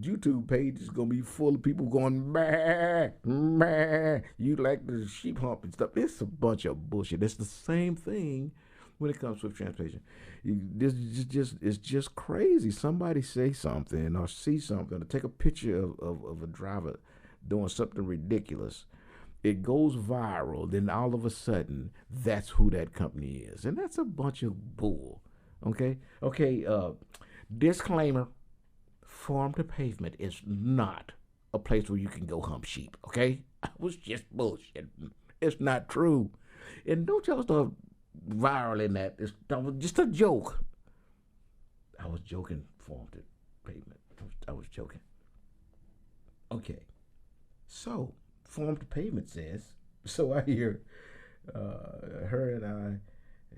YouTube page is gonna be full of people going, bah, bah, you like the sheep hump and stuff. It's a bunch of bullshit. It's the same thing when it comes to transportation. It's just crazy. Somebody say something or see something or take a picture of a driver doing something ridiculous. It goes viral, then all of a sudden, that's who that company is. And that's a bunch of bull. Okay? Disclaimer, Farm to Pavement is not a place where you can go hump sheep, okay? I was just bullshit. It's not true. And don't y'all start viral in that. It's just a joke. I was joking, Farm to Pavement. I was joking. Okay. So, Farm to Pavement says, so I hear her and I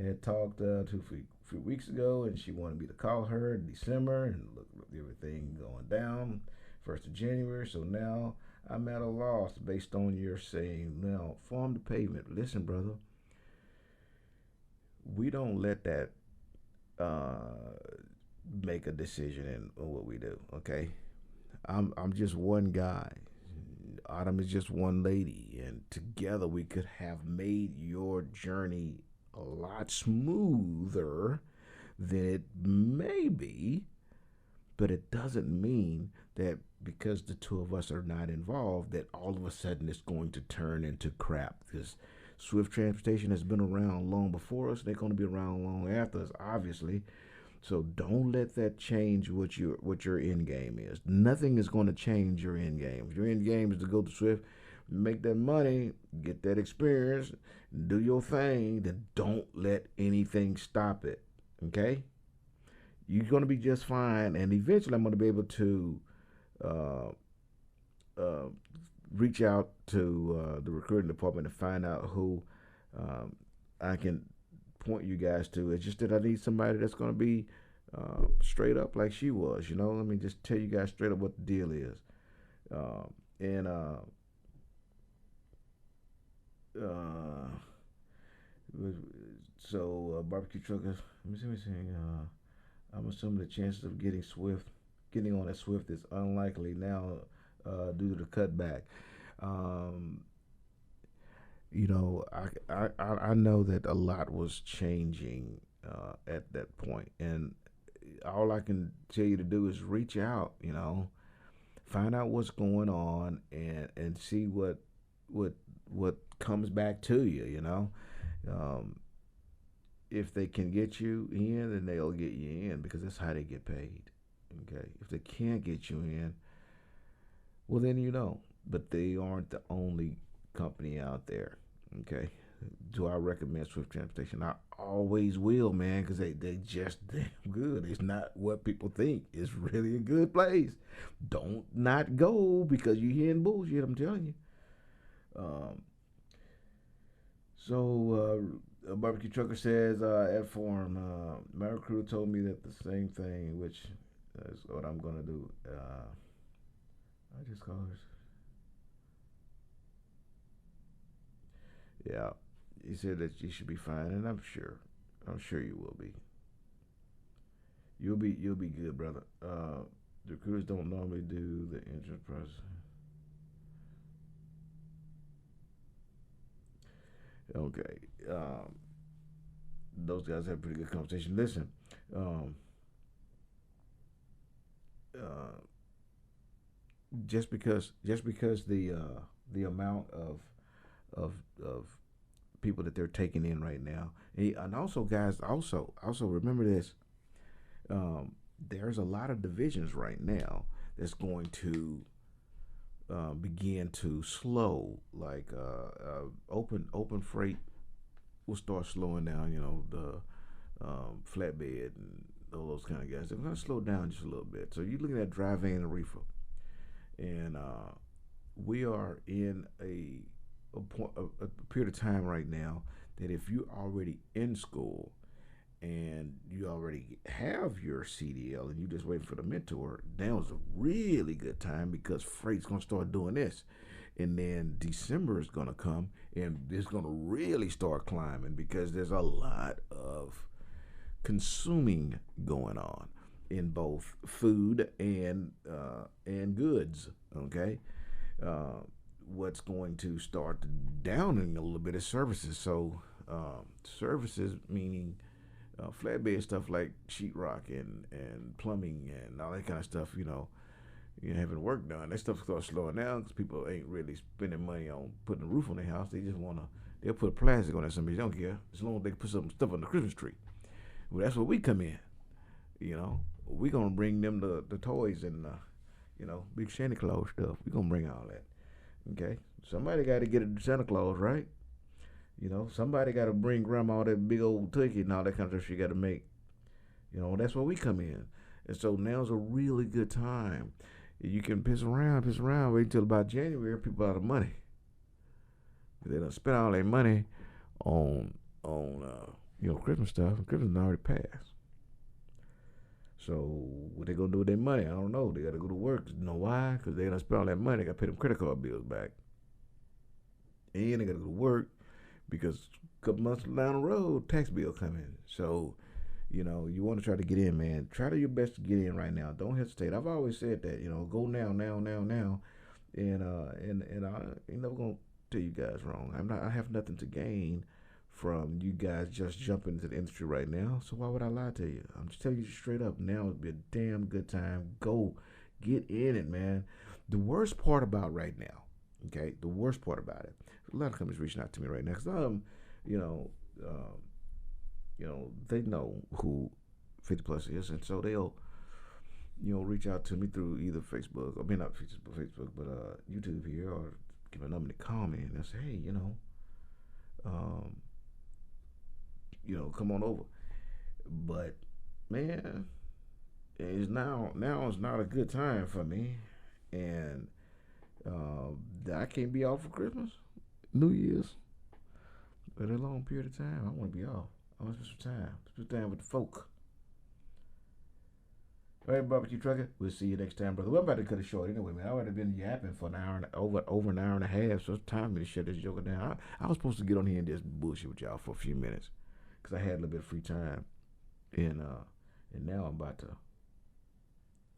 had talked 2 few weeks ago, and she wanted me to call her in December, and look everything going down 1st of January. So now I'm at a loss based on your saying, now, Farm to Pavement, listen, brother, we don't let that make a decision on what we do, okay? I'm just one guy. Autumn is just one lady, and together we could have made your journey a lot smoother than it may be, but it doesn't mean that because the two of us are not involved that all of a sudden it's going to turn into crap. Because Swift Transportation has been around long before us. They're going to be around long after us, obviously. So don't let that change what your end game is. Nothing is going to change your end game. If your end game is to go to Swift, make that money, get that experience, do your thing, then don't let anything stop it. Okay? You're going to be just fine, and eventually I'm going to be able to uh, uh, reach out to the recruiting department to find out who um, I can point you guys to. It's just that I need somebody that's going to be straight up like she was. Let me just tell you guys straight up what the deal is. And so barbecue truckers. Let me see. I'm assuming the chances of getting on that Swift is unlikely now due to the cutback. Um, I know that a lot was changing at that point, and all I can tell you to do is reach out. Find out what's going on, and see what comes back to you. Um, if they can get you in, then they'll get you in because that's how they get paid. Okay, if they can't get you in, well then but they aren't the only company out there. Okay, do I recommend Swift Transportation? I always will, man, because they just damn good. It's not what people think. It's really a good place. Don't not go because you're hearing bullshit. I'm telling you. Um, a barbecue trucker says at forum, my recruiter told me that the same thing, which is what I'm gonna do. I just call her. Yeah, he said that you should be fine, and I'm sure you will be. You'll be good, brother. The recruiters don't normally do the entrance process. Okay. Those guys have a pretty good conversation. Listen, um, uh, just because the amount of of people that they're taking in right now, and also guys, also remember this. There's a lot of divisions right now that's going to begin to slow, like open freight will start slowing down. The flatbed and all those kind of guys. They're going to slow down just a little bit. So you're looking at dry van and reefer, and we are in a period of time right now that if you're already in school and you already have your CDL and you just waiting for the mentor, now is a really good time because freight's gonna start doing this, and then December is gonna come and it's gonna really start climbing because there's a lot of consuming going on in both food and goods. Okay, uh, what's going to start downing a little bit is services. So services meaning flatbed stuff like sheetrock and plumbing and all that kind of stuff. You're having work done. That stuff starts slowing down because people ain't really spending money on putting a roof on their house. They just they'll put plastic on it. Somebody don't care as long as they can put some stuff on the Christmas tree. Well, that's where we come in. We gonna bring them the toys and big Santa Claus stuff. We gonna bring all that. Okay, somebody got to get a Santa Claus, right? Somebody got to bring grandma that big old turkey and all that kind of stuff she got to make. That's where we come in. And so now's a really good time. You can piss around, wait until about January, people out of money. They don't spend all their money on Christmas stuff. Christmas already passed. So what they gonna do with their money? I don't know. They gotta go to work. You know why? Because they done spend all that money. They gotta pay them credit card bills back. And they gotta go to work because a couple months down the road, tax bill coming. So, you want to try to get in, man. Try to your best to get in right now. Don't hesitate. I've always said that, go now. And I ain't never gonna tell you guys wrong. I have nothing to gain from you guys just jumping into the industry right now. So why would I lie to you? I'm just telling you straight up. Now would be a damn good time. Go get in it, man. The worst part about right now, okay? The worst part about it. A lot of companies reaching out to me right now because they know who 50 plus years, and so they'll reach out to me through either Facebook, I mean not Facebook, but YouTube here, or give a number to call me and they'll say, hey, um, come on over. But man, it's now is not a good time for me, and I can't be off for Christmas, New Year's, for a long period of time. I want to be off. I want to spend some time with the folk. All right, barbecue trucker. We'll see you next time, brother. Well, I'm about to cut it short anyway, man. I already been yapping for an hour and over an hour and a half, so it's time for me to shut this joker down. I was supposed to get on here and just bullshit with y'all for a few minutes because I had a little bit of free time, and now I'm about to.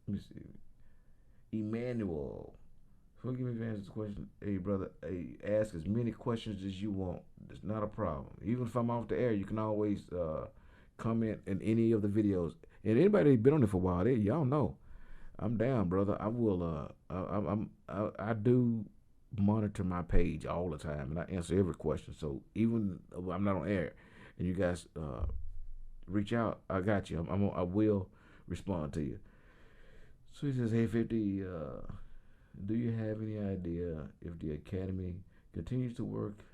Let me see. Emmanuel, forgive me for answering the question. Hey, brother. Hey, ask as many questions as you want. It's not a problem. Even if I'm off the air, you can always comment in any of the videos. And anybody that's been on it for a while, y'all know I'm down, brother. I will. I do monitor my page all the time, and I answer every question. So even if I'm not on air, and you guys reach out, I got you. I will respond to you. So he says, hey, 50, do you have any idea if the academy continues to work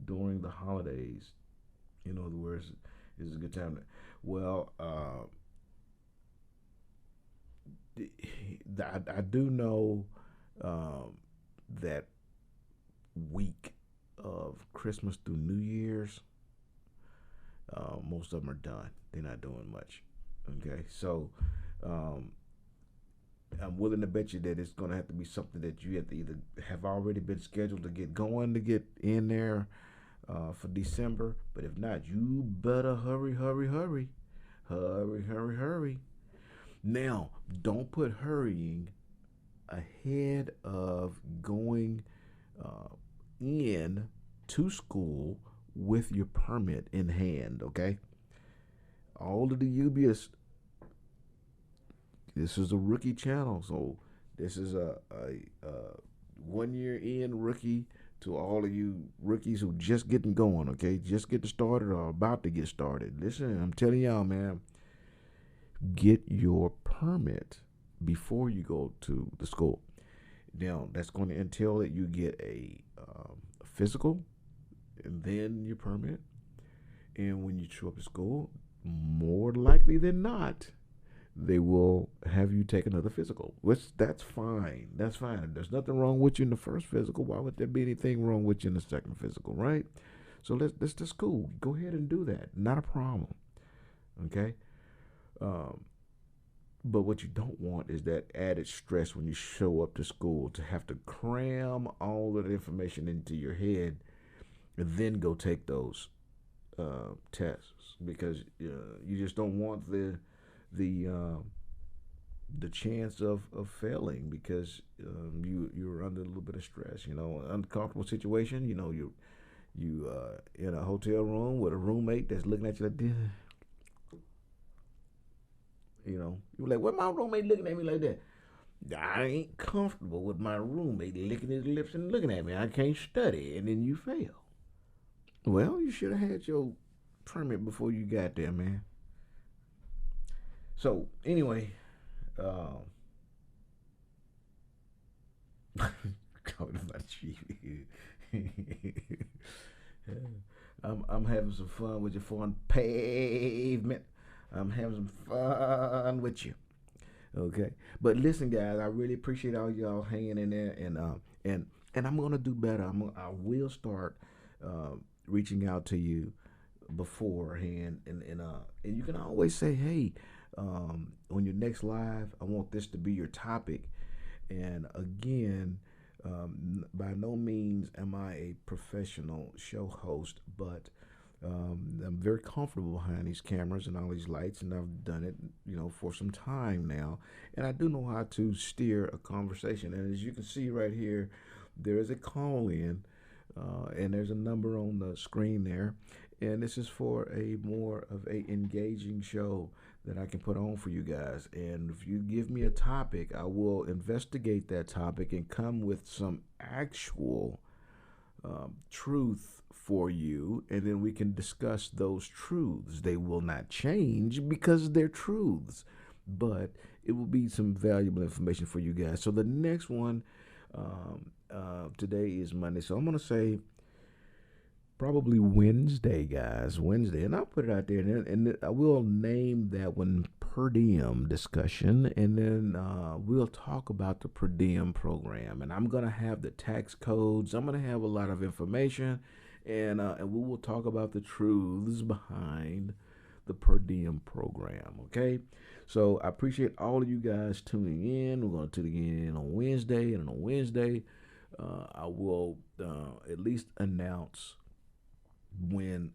during the holidays? In other words, is it a good time? Well, I do know that week of Christmas through New Year's, most of them are done. They're not doing much. Okay, so I'm willing to bet you that it's going to have to be something that you have to either have already been scheduled to get going to get in there for December. But if not, you better hurry. Now, don't put hurrying ahead of going in to school with your permit in hand, okay? All of the UBS, this is a rookie channel, so this is a 1 year in rookie to all of you rookies who just getting going, okay? Just getting started or about to get started. Listen, I'm telling y'all, man, get your permit before you go to the school. Now, that's going to entail that you get a physical and then your permit. And when you show up to school, more likely than not, they will have you take another physical, which that's fine. That's fine. There's nothing wrong with you in the first physical. Why would there be anything wrong with you in the second physical, right? So that's just cool. Go ahead and do that. Not a problem. Okay? But what you don't want is that added stress when you show up to school to have to cram all of the information into your head and then go take those tests, because you just don't want the chance of failing because you're under a little bit of stress, uncomfortable situation. You in a hotel room with a roommate that's looking at you like this. You're like, what my roommate looking at me like that? I ain't comfortable with my roommate licking his lips and looking at me. I can't study, and then you fail. Well, you should have had your permit before you got there, man. So anyway, talking about you. I'm having some fun with your foreign pavement. I'm having some fun with you. Okay, but listen, guys, I really appreciate all y'all hanging in there, and I'm gonna do better. I will start reaching out to you beforehand, and you can always say, hey, on your next live, I want this to be your topic. And again, by no means am I a professional show host, but I'm very comfortable behind these cameras and all these lights, and I've done it, for some time now, and I do know how to steer a conversation. And as you can see right here, there is a call in, and there's a number on the screen there, and this is for a more of a engaging show that I can put on for you guys. And if you give me a topic, I will investigate that topic and come with some actual truth for you, and then we can discuss those truths. They will not change because they're truths, but it will be some valuable information for you guys. So the next one, today is Monday, so I'm gonna say probably Wednesday, guys. Wednesday, and I'll put it out there, and I will name that one per diem discussion, and then we'll talk about the per diem program, and I'm gonna have the tax codes. I'm gonna have a lot of information, and we will talk about the truths behind the per diem program. Okay, so I appreciate all of you guys tuning in. We're gonna tune in on Wednesday, and on Wednesday, I will at least announce when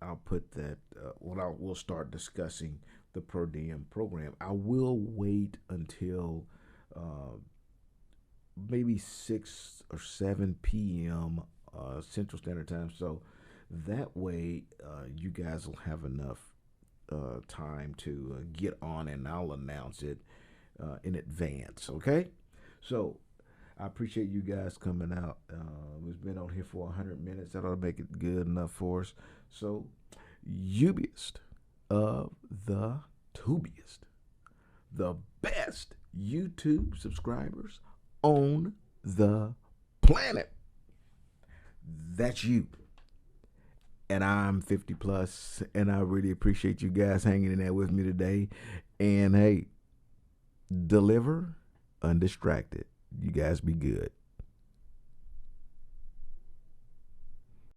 I'll put that we'll start discussing the per diem program. I will wait until maybe 6 or 7 p.m. Central Standard Time, so that way you guys will have enough time to get on, and I'll announce it in advance. Okay, so I appreciate you guys coming out. We've been on here for 100 minutes. That ought to make it good enough for us. So, Ubiest of the Tubiest, the best YouTube subscribers on the planet. That's you. And I'm 50 plus, and I really appreciate you guys hanging in there with me today. And hey, deliver undistracted. You guys be good.